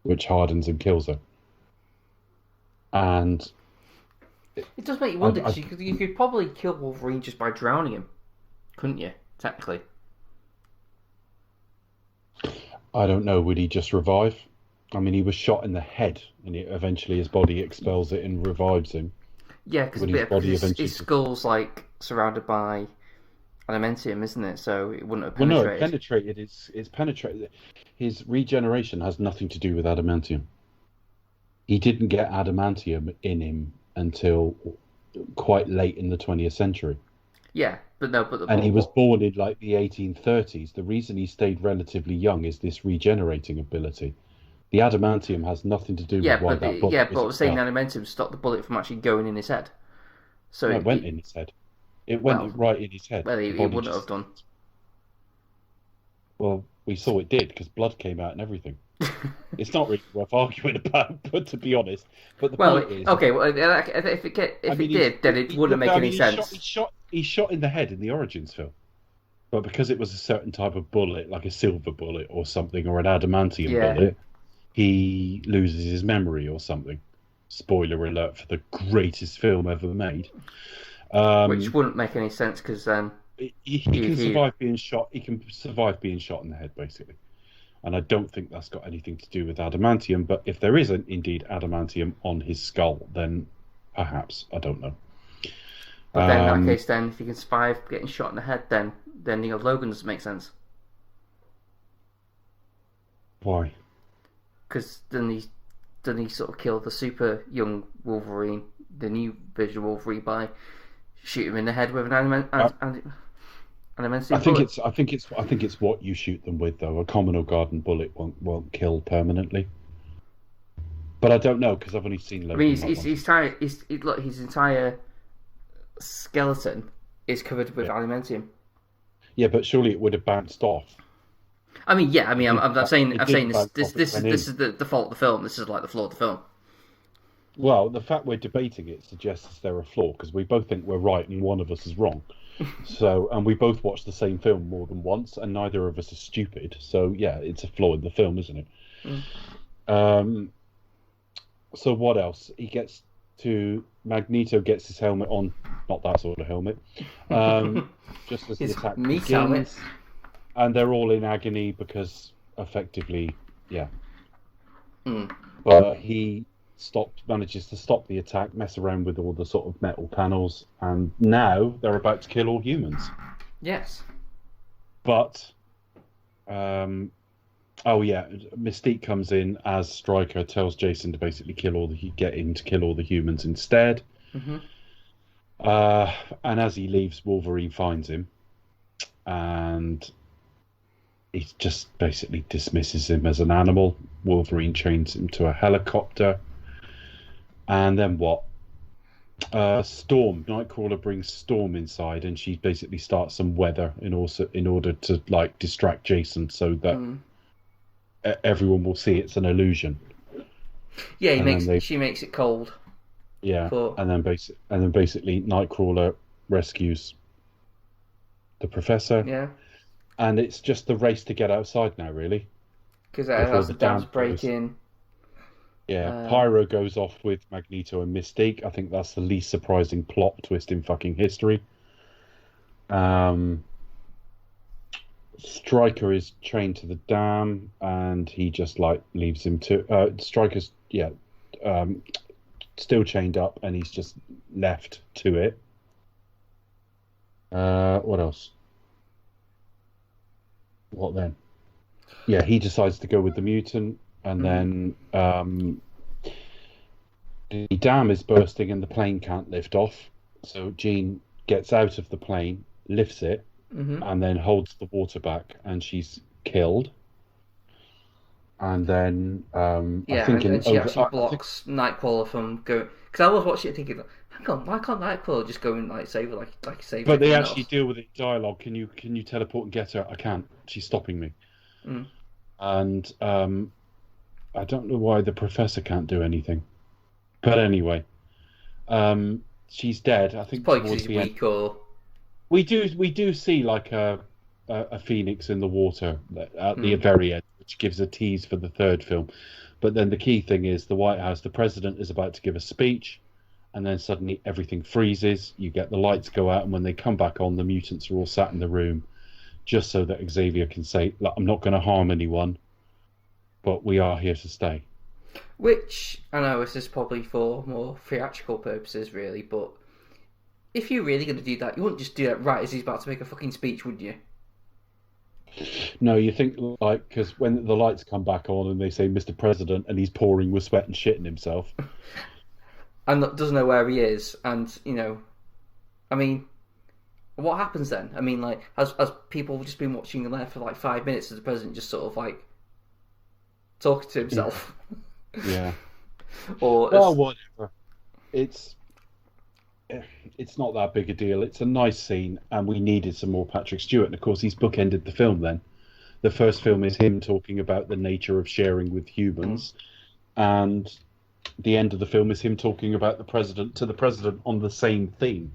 which hardens and kills her. And It does make you wonder, because you could probably kill Wolverine just by drowning him, couldn't you? Technically. I don't know, would he just revive? I mean, he was shot in the head, and eventually his body expels it and revives him. Yeah, because his skull's like surrounded by adamantium, isn't it? So it wouldn't have penetrated. Well, no, it penetrated. It's penetrated. His regeneration has nothing to do with adamantium. He didn't get adamantium in him until quite late in the 20th century. Yeah, and he was born in like the 1830s. The reason he stayed relatively young is this regenerating ability. The adamantium has nothing to do with why that bullet but I was saying adamantium stopped the bullet from actually going in his head. So no, it went in his head. It went right in his head. Well, it wouldn't have done. Well, we saw it did, because blood came out and everything. It's not really worth arguing about, but to be honest. But the point is... Okay, well, if it did, then it wouldn't make any sense. He's shot in the head in the Origins film. But because it was a certain type of bullet, like a silver bullet or something, or an adamantium bullet, he loses his memory or something. Spoiler alert for the greatest film ever made. Which wouldn't make any sense, because then... He can survive being shot. He can survive being shot in the head, basically. And I don't think that's got anything to do with adamantium. But if there is indeed adamantium on his skull, then perhaps, I don't know. But then in that case, then if he can survive getting shot in the head, then Neil Logan doesn't make sense. Why? Because then he sort of killed the super young Wolverine, the new version of Wolverine, by shooting him in the head with an adamantium. I think it's what you shoot them with, though. A common or garden bullet won't kill permanently. But I don't know, because I've only seen Logan. I mean, his entire skeleton is covered with adamantium. Yeah, but surely it would have bounced off. I mean, yeah. I mean, I'm saying this is the fault of the film. This is like the flaw of the film. Well, the fact we're debating it suggests there a flaw, because we both think we're right and one of us is wrong. And we both watched the same film more than once, and neither of us is stupid. So yeah, it's a flaw in the film, isn't it? So what else? Magneto gets his helmet on, not that sort of helmet. Just as the attack begins, helmet. And they're all in agony because effectively, yeah. But he manages to stop the attack, mess around with all the sort of metal panels, and now they're about to kill all humans. Yes. But, Mystique comes in as Stryker tells Jason to basically get in to kill all the humans instead. Mm-hmm. And as he leaves, Wolverine finds him, and he just basically dismisses him as an animal. Wolverine chains him to a helicopter. And then what? Storm, Nightcrawler brings Storm inside, and she basically starts some weather in order to like distract Jason, so that everyone will see it's an illusion. Yeah, she makes it cold. Yeah, and then basically Nightcrawler rescues the Professor. Yeah, and it's just the race to get outside now, really. Because as the dam's breaking. Yeah, Pyro goes off with Magneto and Mystique. I think that's the least surprising plot twist in fucking history. Stryker is chained to the dam, and he just like leaves him to. Stryker's still chained up, and he's just left to it. What else? What then? Yeah, he decides to go with the mutant, and then the dam is bursting and the plane can't lift off. So Jean gets out of the plane, lifts it, and then holds the water back, and she's killed. And then I think she actually blocks Nightcrawler from going. Because I was watching it thinking, hang on, why can't Nightcrawler just go and like save her, like save? But they actually deal with it in dialogue. Can you teleport and get her? I can't. She's stopping me. And I don't know why the professor can't do anything. But anyway, she's dead. I think probably because he's weak, or we do see like a phoenix in the water at the very end, which gives a tease for the third film. But then the key thing is the White House. The president is about to give a speech, and then suddenly everything freezes. You get the lights go out, and when they come back on, the mutants are all sat in the room, just so that Xavier can say, "Look, I'm not going to harm anyone, but we are here to stay." Which, I know this is probably for more theatrical purposes, really, but if you're really going to do that, you wouldn't just do that right as he's about to make a fucking speech, would you? No, you think, like, because when the lights come back on and they say Mr. President and he's pouring with sweat and shitting himself. And doesn't know where he is, and, you know, I mean, what happens then? I mean, like, has people just been watching him there for like 5 minutes as the president just sort of like talking to himself? Yeah. Or whatever. It's not that big a deal. It's a nice scene, and we needed some more Patrick Stewart. And of course, he's bookended the film. Then, the first film is him talking about the nature of sharing with humans, and the end of the film is him talking about the president on the same theme.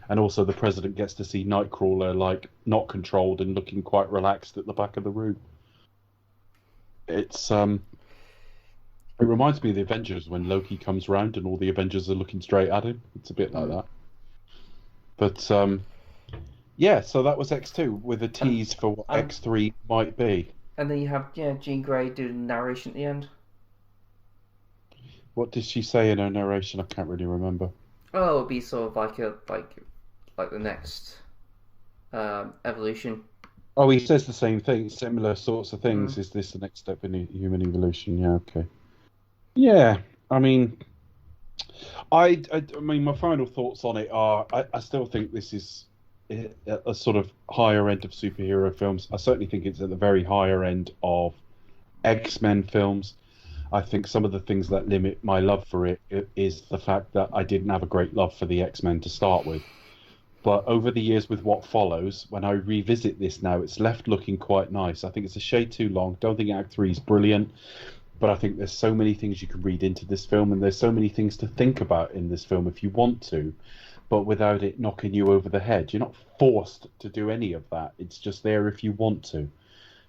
And also, the president gets to see Nightcrawler like not controlled and looking quite relaxed at the back of the room. It's It reminds me of the Avengers when Loki comes round and all the Avengers are looking straight at him. It's a bit like that. But yeah, so that was X2 with a tease for what X3 might be. And then you have Jean Grey doing narration at the end. What did she say in her narration? I can't really remember. Oh, it'll be sort of like the next evolution. Oh, he says the same thing, similar sorts of things. Is this the next step in human evolution? Yeah, okay. Yeah, I mean, I mean, my final thoughts on it are, I still think this is a sort of higher end of superhero films. I certainly think it's at the very higher end of X-Men films. I think some of the things that limit my love for it is the fact that I didn't have a great love for the X-Men to start with. But over the years with what follows, when I revisit this now, it's left looking quite nice. I think it's a shade too long. Don't think Act 3 is brilliant. But I think there's so many things you can read into this film, and there's so many things to think about in this film if you want to, but without it knocking you over the head. You're not forced to do any of that. It's just there if you want to.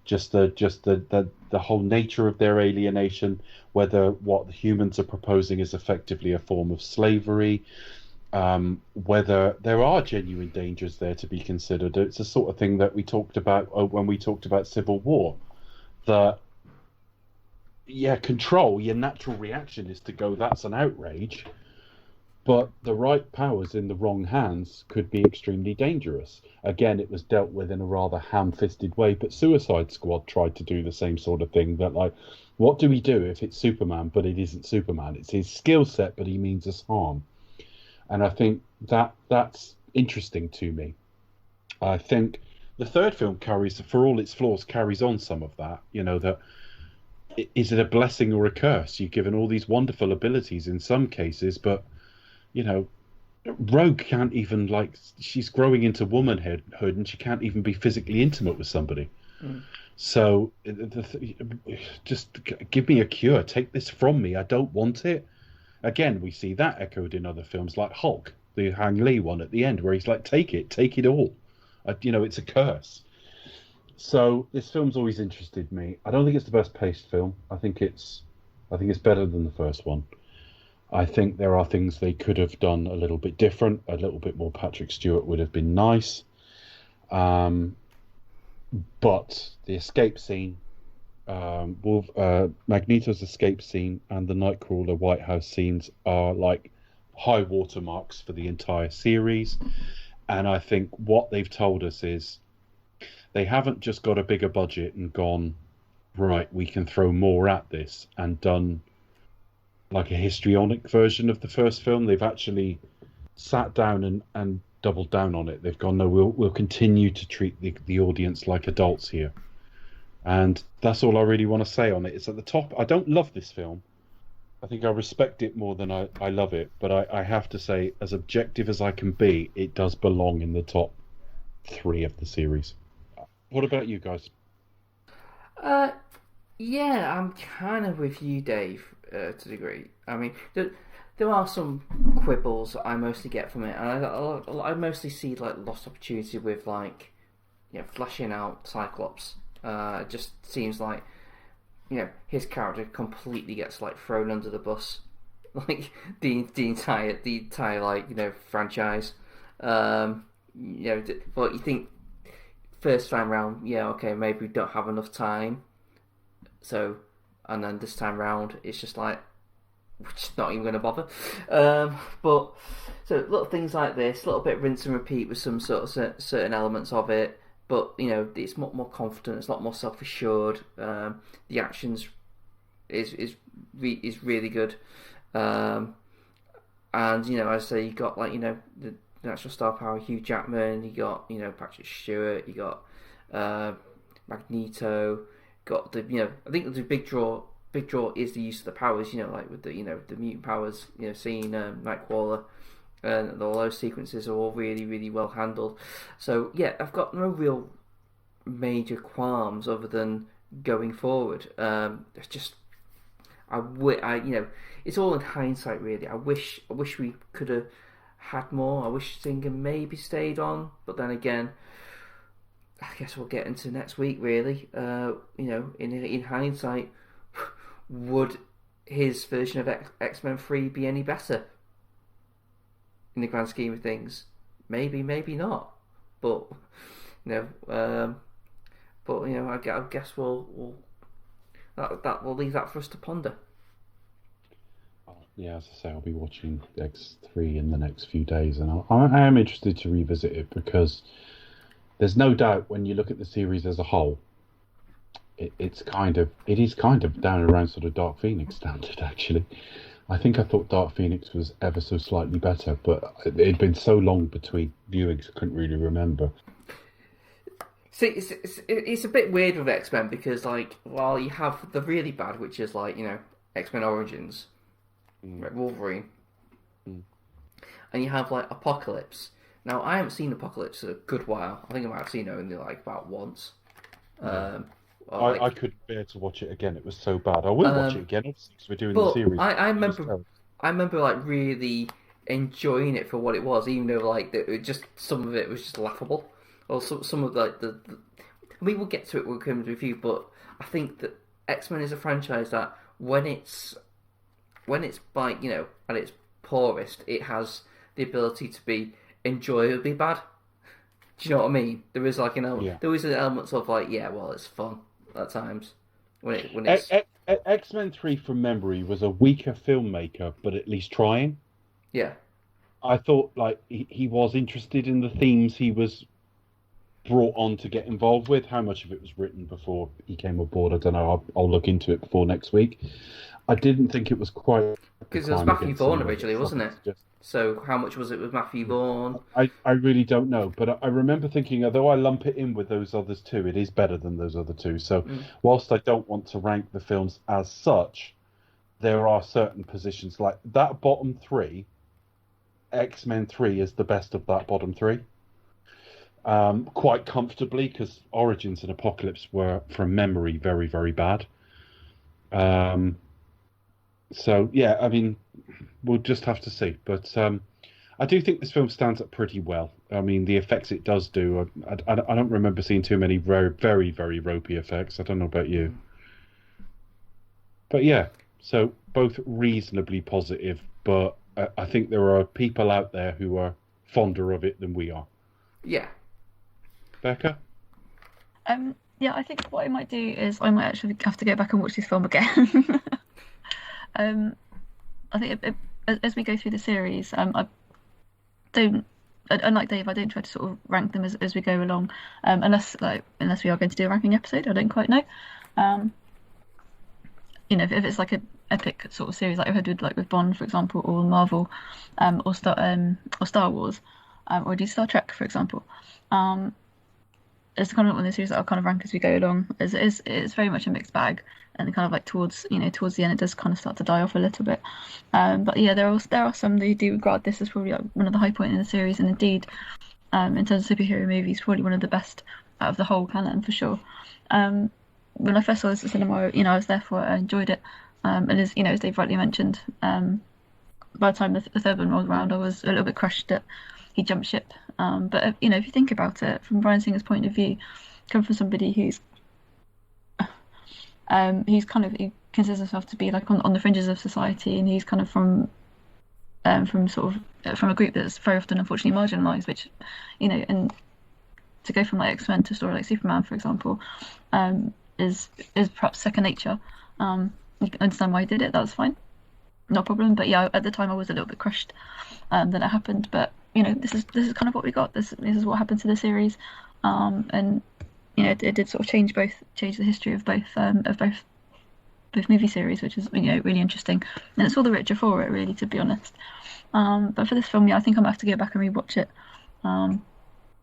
Just the whole nature of their alienation, whether what the humans are proposing is effectively a form of slavery, whether there are genuine dangers there to be considered. It's the sort of thing that we talked about when we talked about Civil War, that control, your natural reaction is to go, that's an outrage, but the right powers in the wrong hands could be extremely dangerous. Again, it was dealt with in a rather ham-fisted way, but Suicide Squad tried to do the same sort of thing, that like, what do we do if it's Superman, but it isn't Superman? It's his skill set, but he means us harm. And I think that's interesting to me. I think the third film carries, for all its flaws, carries on some of that, that is it a blessing or a curse? You're given all these wonderful abilities in some cases, but, Rogue can't even, she's growing into womanhood and she can't even be physically intimate with somebody. So just give me a cure. Take this from me. I don't want it. Again, we see that echoed in other films like Hulk, the Ang Lee one at the end, where he's like, take it all. It's a curse. So this film's always interested me. I don't think it's the best paced film. I think it's I think it's better than the first one. I think there are things they could have done a little bit different. A little bit more Patrick Stewart would have been nice. But the escape scene, Magneto's escape scene and the Nightcrawler White House scenes are like high watermarks for the entire series. And I think what they've told us is they haven't just got a bigger budget and gone, right, we can throw more at this, and done like a histrionic version of the first film. They've actually sat down and doubled down on it. They've gone, no, we'll continue to treat the audience like adults here. And that's all I really want to say on it. It's at the top. I don't love this film. I think I respect it more than I love it. But I have to say, as objective as I can be, it does belong in the top 3 of the series. What about you guys? Yeah, I'm kind of with you, Dave, to a degree. I mean, there are some quibbles I mostly get from it, and I mostly see like lost opportunity with like, fleshing out Cyclops. It just seems like, his character completely gets like thrown under the bus, like the entire like franchise. But you think first time round, okay, maybe we don't have enough time. So, and then this time round, it's just like, we're just not even going to bother. But, so little things like this, a little bit rinse and repeat with some sort of certain elements of it. But, it's more confident, it's a lot more self-assured. The actions is really good. And, as I say, you got, like, the natural star power, Hugh Jackman, you got, Patrick Stewart, you got Magneto, got the I think the big draw is the use of the powers, like with the the mutant powers, seeing Nightcrawler and all those sequences are all really, really well handled. So I've got no real major qualms other than going forward. It's just it's all in hindsight really. I wish we could have had more. I wish Singer maybe stayed on, but then again, I guess we'll get into next week, really. In hindsight, would his version of X-Men 3 be any better? In the grand scheme of things, maybe not. But I guess we'll leave that for us to ponder. Yeah, as I say, I'll be watching X3 in the next few days, and I am interested to revisit it because there's no doubt when you look at the series as a whole, it is kind of down around sort of Dark Phoenix standard, actually. I think I thought Dark Phoenix was ever so slightly better, but it had been so long between viewings I couldn't really remember. See, it's a bit weird with X-Men because, like, while you have the really bad, which is like, X-Men Origins, Wolverine, and you have like Apocalypse. Now, I haven't seen Apocalypse in a good while. I think I might have seen it only like about once. I couldn't bear to watch it again. It was so bad. I wouldn't watch it again, obviously, because we're doing the series. I remember like really enjoying it for what it was, even though like some of it was just laughable, or some of like the. We will get to it when we come to review, but I think that X-Men is a franchise that when it's like at its poorest, it has the ability to be enjoyably bad. Do you know what I mean? There is like there is an element of like, it's fun at times when it's X-Men 3 from memory was a weaker filmmaker, but at least trying. Yeah, I thought like he was interested in the themes he was brought on to get involved with. How much of it was written before he came aboard, I don't know. I'll look into it before next week. I didn't think it was quite because it was Matthew Vaughn originally, wasn't it? So how much was it with Matthew Vaughn? I really don't know, but I remember thinking, although I lump it in with those others too, it is better than those other two. So whilst I don't want to rank the films as such, there are certain positions like that bottom 3. X-Men 3 is the best of that bottom 3. Quite comfortably, because Origins and Apocalypse were, from memory, very, very bad. So, yeah, I mean, we'll just have to see. But I do think this film stands up pretty well. I mean, the effects it does do, I don't remember seeing too many very, very, very ropey effects. I don't know about you. But, yeah, So both reasonably positive, but I think there are people out there who are fonder of it than we are. Yeah. Becca? Yeah, I think what I might do is I might actually have to go back and watch this film again. I think as we go through the series, I don't, unlike Dave, I don't try to sort of rank them as we go along, unless we are going to do a ranking episode. I don't quite know. You know, if it's like an epic sort of series like I did with Bond, for example, or Marvel, or Star Wars, or do Star Trek, for example. It's kind of one of the series that I'll kind of rank as we go along. It's very much a mixed bag, and kind of like towards the end, it does kind of start to die off a little bit. But yeah, there are some that do regard this as probably like one of the high point in the series, and indeed, in terms of superhero movies, probably one of the best out of the whole canon for sure. When I first saw this at cinema, I was there for it. I enjoyed it, and as Dave rightly mentioned, by the time the third one rolled around, I was a little bit crushed that he jumped ship. But if you think about it from Bryan Singer's point of view, come from somebody who's he considers himself to be like on the fringes of society, and he's kind of from a group that's very often unfortunately marginalised, which and to go from like X-Men to a story like Superman, for example, is perhaps second nature. You can understand why he did it. That's fine, no problem. But yeah, at the time I was a little bit crushed that it happened. But this is kind of what we got. This is what happened to the series, and it did sort of change the history of both movie series, which is really interesting, and it's all the richer for it, really, to be honest. But for this film, yeah, I think I'm gonna have to go back and rewatch it,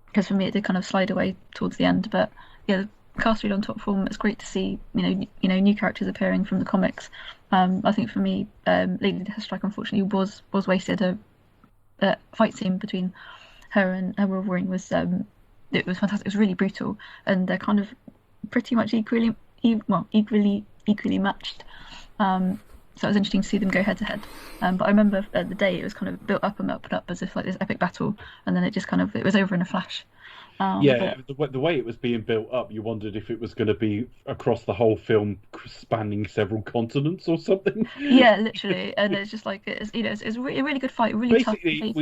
because for me it did kind of slide away towards the end. But yeah, the cast really on top form. It's great to see new characters appearing from the comics. I think for me, Lady Deathstrike unfortunately was wasted. A fight scene between her and Wolverine was fantastic. It was really brutal, and they're kind of pretty much equally matched. So it was interesting to see them go head to head. But I remember at the day it was kind of built up and up and up as if like this epic battle, and then it just it was over in a flash. The way it was being built up, you wondered if it was going to be across the whole film, spanning several continents or something. Yeah, literally, and it's just like it's a really good fight, really basically, tough.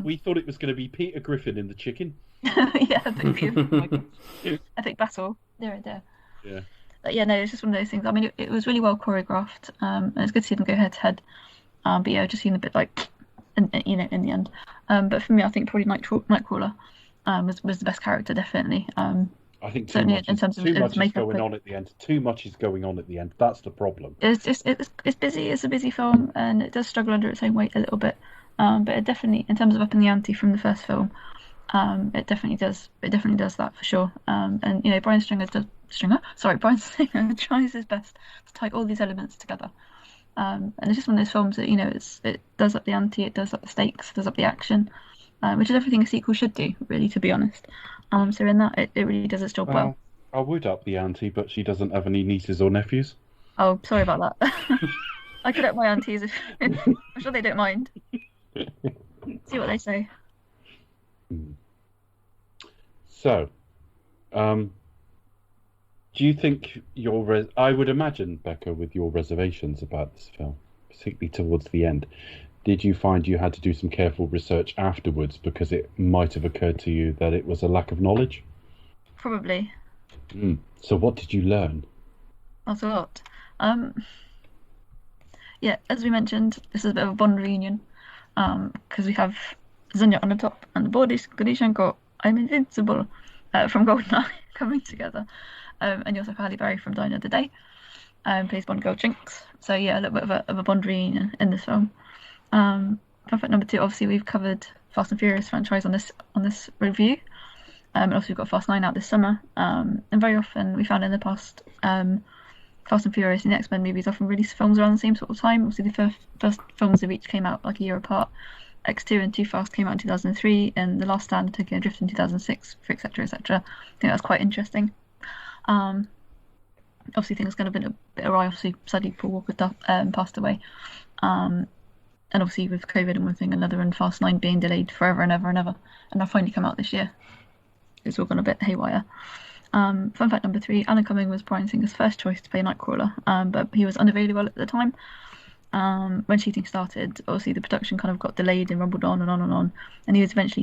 We thought it was going to be Peter Griffin in The Chicken. Yeah, epic battle. There. Yeah. But yeah, no, it's just one of those things. I mean, it was really well choreographed, and it's good to see them go head to head. But yeah, it just seemed a bit like, in the end. But for me, I think probably Nightcrawler was the best character, definitely. I think too much is going on at the end. Too much is going on at the end. That's the problem. It's busy. It's a busy film, and it does struggle under its own weight a little bit. But it definitely, in terms of upping the ante from the first film, it definitely does. It definitely does that for sure. And Bryan Singer tries his best to tie all these elements together. And it's just one of those films that it does up the ante, it does up the stakes, it does up the action, which is everything a sequel should do, really, to be honest. So in that, it really does its job well. I would up the ante, but she doesn't have any nieces or nephews. Oh, sorry about that. I could up my aunties if I'm sure they don't mind. See what they say. So, do you think I would imagine, Becca, with your reservations about this film, particularly towards the end, did you find you had to do some careful research afterwards because it might have occurred to you that it was a lack of knowledge? Probably. So what did you learn? Not a lot. Yeah, as we mentioned, this is a bit of a Bond reunion, because we have Zunya on the top and the board is Gorishenko, I'm Invincible, from Goldeneye coming together. And you also have Halle Berry from Die Another Day, plays Bond girl Jinx. So yeah, a little bit of a Bond reunion in this film. Fun fact number 2, obviously we've covered Fast and Furious franchise on this review. And also we've got Fast 9 out this summer. And very often we found in the past, Fast and Furious and the X-Men movies often release films around the same sort of time. Obviously the first films of each came out like a year apart. X2 and Too Fast came out in 2003, and The Last Stand and Tokyo Drift in 2006, etc., etc. I think that's quite interesting. Obviously things kind of been a bit awry. Obviously, sadly, Paul Walker passed away. And obviously with COVID and one thing another, and Fast 9 being delayed forever and ever and ever, and now finally come out this year. It's all gone a bit haywire. Fun fact number 3, Alan Cumming was Bryan Singer's first choice to play Nightcrawler, but he was unavailable at the time. When shooting started, obviously the production kind of got delayed and rumbled on and on and on, and he was eventually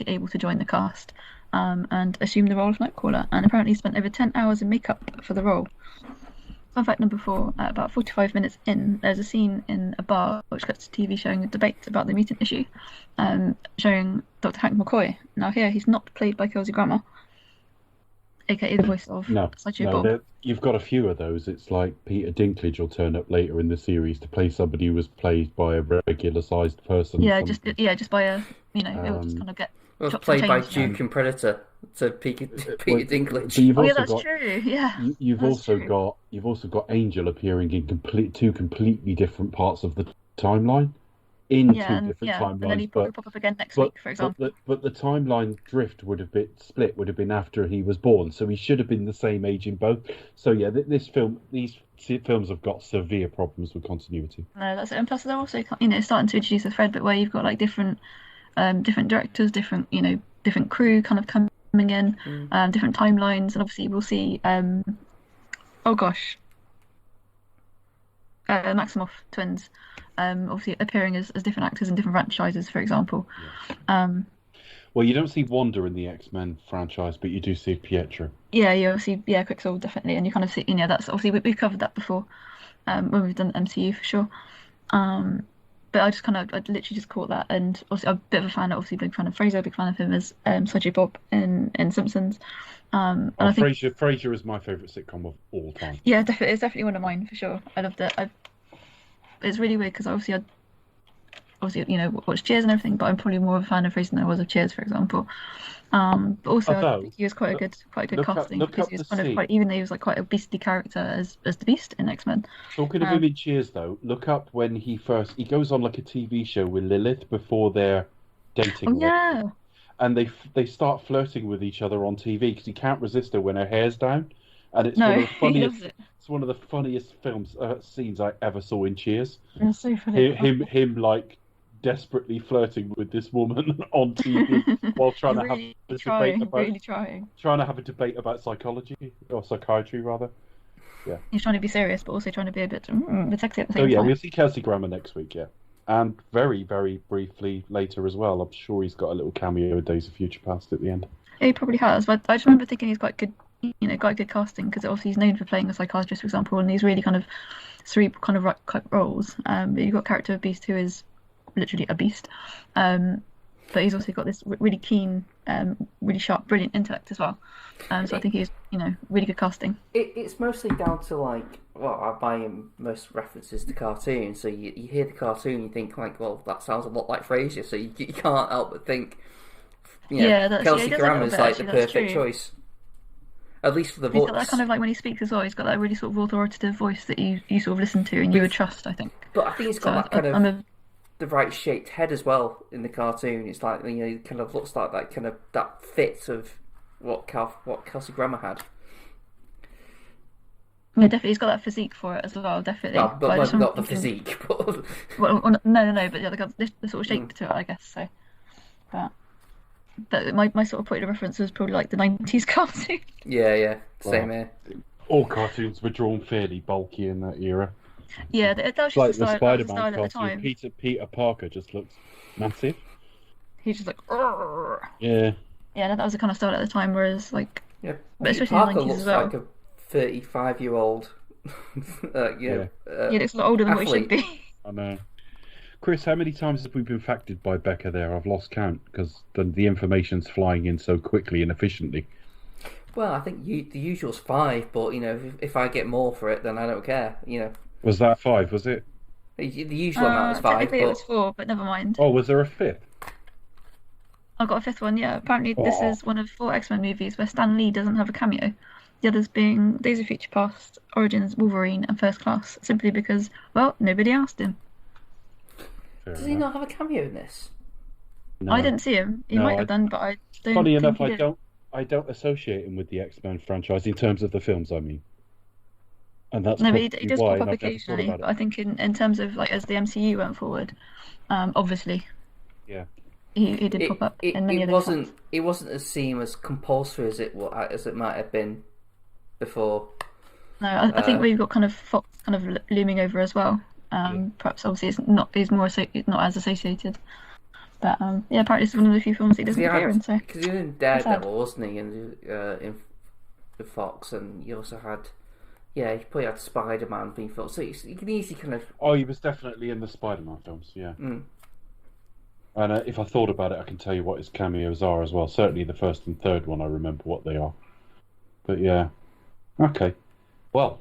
able to join the cast and assume the role of Nightcrawler, and apparently spent over 10 hours in makeup for the role. Fun fact number 4, about 45 minutes in, there's a scene in a bar which cuts to TV showing a debate about the mutant issue, showing Dr. Hank McCoy. Now here, he's not played by Kelsey Grammer, aka the voice of Sideshow Bob. You've got a few of those. It's like Peter Dinklage will turn up later in the series to play somebody who was played by a regular-sized person. Yeah, just by a, it will just kind of get... It was played by Duke and Predator to Peter Dinklage. Oh yeah, that's true. Yeah. You've also got Angel appearing in two completely different parts of the timeline. Two different timelines, and then he will pop up again next week, for example. But the timeline drift would have been after he was born, so he should have been the same age in both. So yeah, these films have got severe problems with continuity. No, that's it. And plus they're also starting to introduce a thread, but where you've got like different directors, different crew kind of coming in, different timelines, and obviously we'll see. Maximoff twins. Obviously appearing as different actors in different franchises, for example. Well, you don't see Wanda in the X-Men franchise, but you do see Pietro. Yeah, you see, Quicksilver definitely, and you kind of see, that's obviously we've covered that before when we've done MCU for sure. But I literally just caught that, and also I'm a bit of a fan, obviously big fan of Fraser, big fan of him as Sideshow Bob in Simpsons. And I think Frasier is my favourite sitcom of all time. Yeah, definitely, it's definitely one of mine for sure. I loved it. It's really weird because obviously watched Cheers and everything, but I'm probably more of a fan of Frasier than I was of Cheers, for example. But also I think he was quite a good casting, because he was kind of quite, even though he was like quite a beastly character as the Beast in X-Men. Talking of him in Cheers though, look up when he goes on like a TV show with Lilith before they're dating. Oh yeah. And they start flirting with each other on TV because he can't resist her when her hair's down, and it's one of the funniest scenes I ever saw in Cheers. It's so funny. Him like desperately flirting with this woman on TV while trying to have a debate about psychology or psychiatry rather. Yeah. He's trying to be serious, but also trying to be a bit sexy at the same time. We'll see Kelsey Grammer next week. Yeah. And very, very briefly later as well. I'm sure he's got a little cameo in Days of Future Past at the end. Yeah, he probably has. But I just remember thinking he's quite good, quite good casting, because obviously he's known for playing a psychiatrist, for example, and these really kind of cerebral kind of roles. But you've got character of Beast, who is literally a beast. But he's also got this really keen, really sharp, brilliant intellect as well. So I think he's, really good casting. It's mostly down to I buy him most references to cartoons. So you hear the cartoon, you think well, that sounds a lot like Frasier. So you can't help but think, Kelsey Grammer's the perfect choice. At least for the voice. He's got that kind of when he speaks as well. He's got that really sort of authoritative voice that you sort of listen to and you would trust, I think. But I think he's got the right shaped head as well in the cartoon. It's like it kind of looks like that kind of that fit of what Kelsey Grammer had. Yeah, definitely, he's got that physique for it as well. Definitely, but not the physique. But... no. But the sort of shape to it, I guess. So, but my sort of point of reference was probably like the 90s cartoon. Yeah, same here. All cartoons were drawn fairly bulky in that era. Yeah, that was just like the Spider-Man at the time. Peter Parker just looks massive. He's just like, yeah. Yeah, that was the kind of style at the time. Whereas but Peter Parker looks like a 35-year-old. He looks a lot older than what he should be. I know. Chris, how many times have we been affected by Becca there? I've lost count because the information's flying in so quickly and efficiently. Well, I think the usual's 5, but if I get more for it, then I don't care. Was that 5? Was it? The usual amount is 5. Technically, it was 4, but never mind. Oh, was there a 5th? I got a 5th one. Yeah, apparently this is one of 4 X-Men movies where Stan Lee doesn't have a cameo. The others being Days of Future Past, Origins, Wolverine, and First Class, simply because nobody asked him. Does he not have a cameo in this? No. I didn't see him. He might have done, but I don't. Funny enough, I don't associate him with the X-Men franchise in terms of the films. I mean, and that's but he does pop up occasionally. But I think in terms of as the MCU went forward, obviously. Yeah. he did pop up in many of those films. It wasn't as seen as compulsory as it might have been before. No, I think we've got kind of Fox kind of looming over as well. Perhaps obviously it's not as associated. But yeah, apparently it's one of the few films he doesn't appear in. So because he was in Daredevil, wasn't he? In Fox, and you also had he probably had Spider-Man being filmed. So you can easily kind of. Oh, he was definitely in the Spider-Man films. Yeah. And if I thought about it, I can tell you what his cameos are as well. Certainly the first and third one, I remember what they are. But yeah, okay. Well,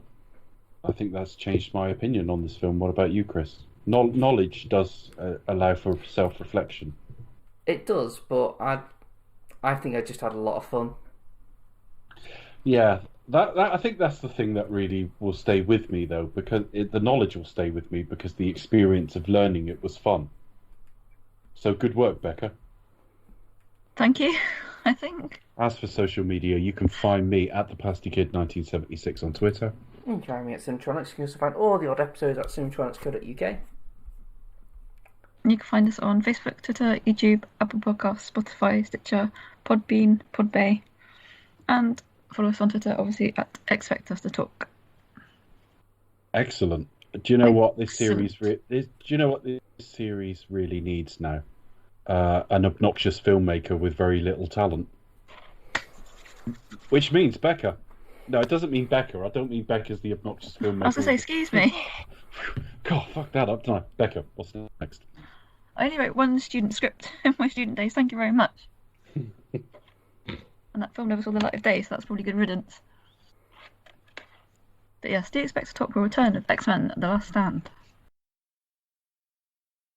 I think that's changed my opinion on this film. What about you, Chris? Knowledge does allow for self-reflection. It does, but I think I just had a lot of fun. Yeah, that I think that's the thing that really will stay with me, though, because the knowledge will stay with me because the experience of learning it was fun. So good work, Becca. Thank you. I think. As for social media, you can find me at thepastykid1976 on Twitter. And join me at Cinematronics. You can also find all the odd episodes at cinematronics.co.uk. You can find us on Facebook, Twitter, YouTube, Apple Podcasts, Spotify, Stitcher, Podbean, Podbay, and follow us on Twitter, obviously, at Expect Us to Talk. Excellent. Do you know what this series? Do you know what this series really needs now? An obnoxious filmmaker with very little talent. Which means Becca. No, it doesn't mean Becca. I don't mean Becca's the obnoxious filmmaker. I was going to say, excuse me. God, fuck that up, didn't I? Becca, what's next? I only wrote one student script in my student days. Thank you very much. And that film never saw the light of day, so that's probably good riddance. But yes, do expect to talk for a return of X-Men: The Last Stand.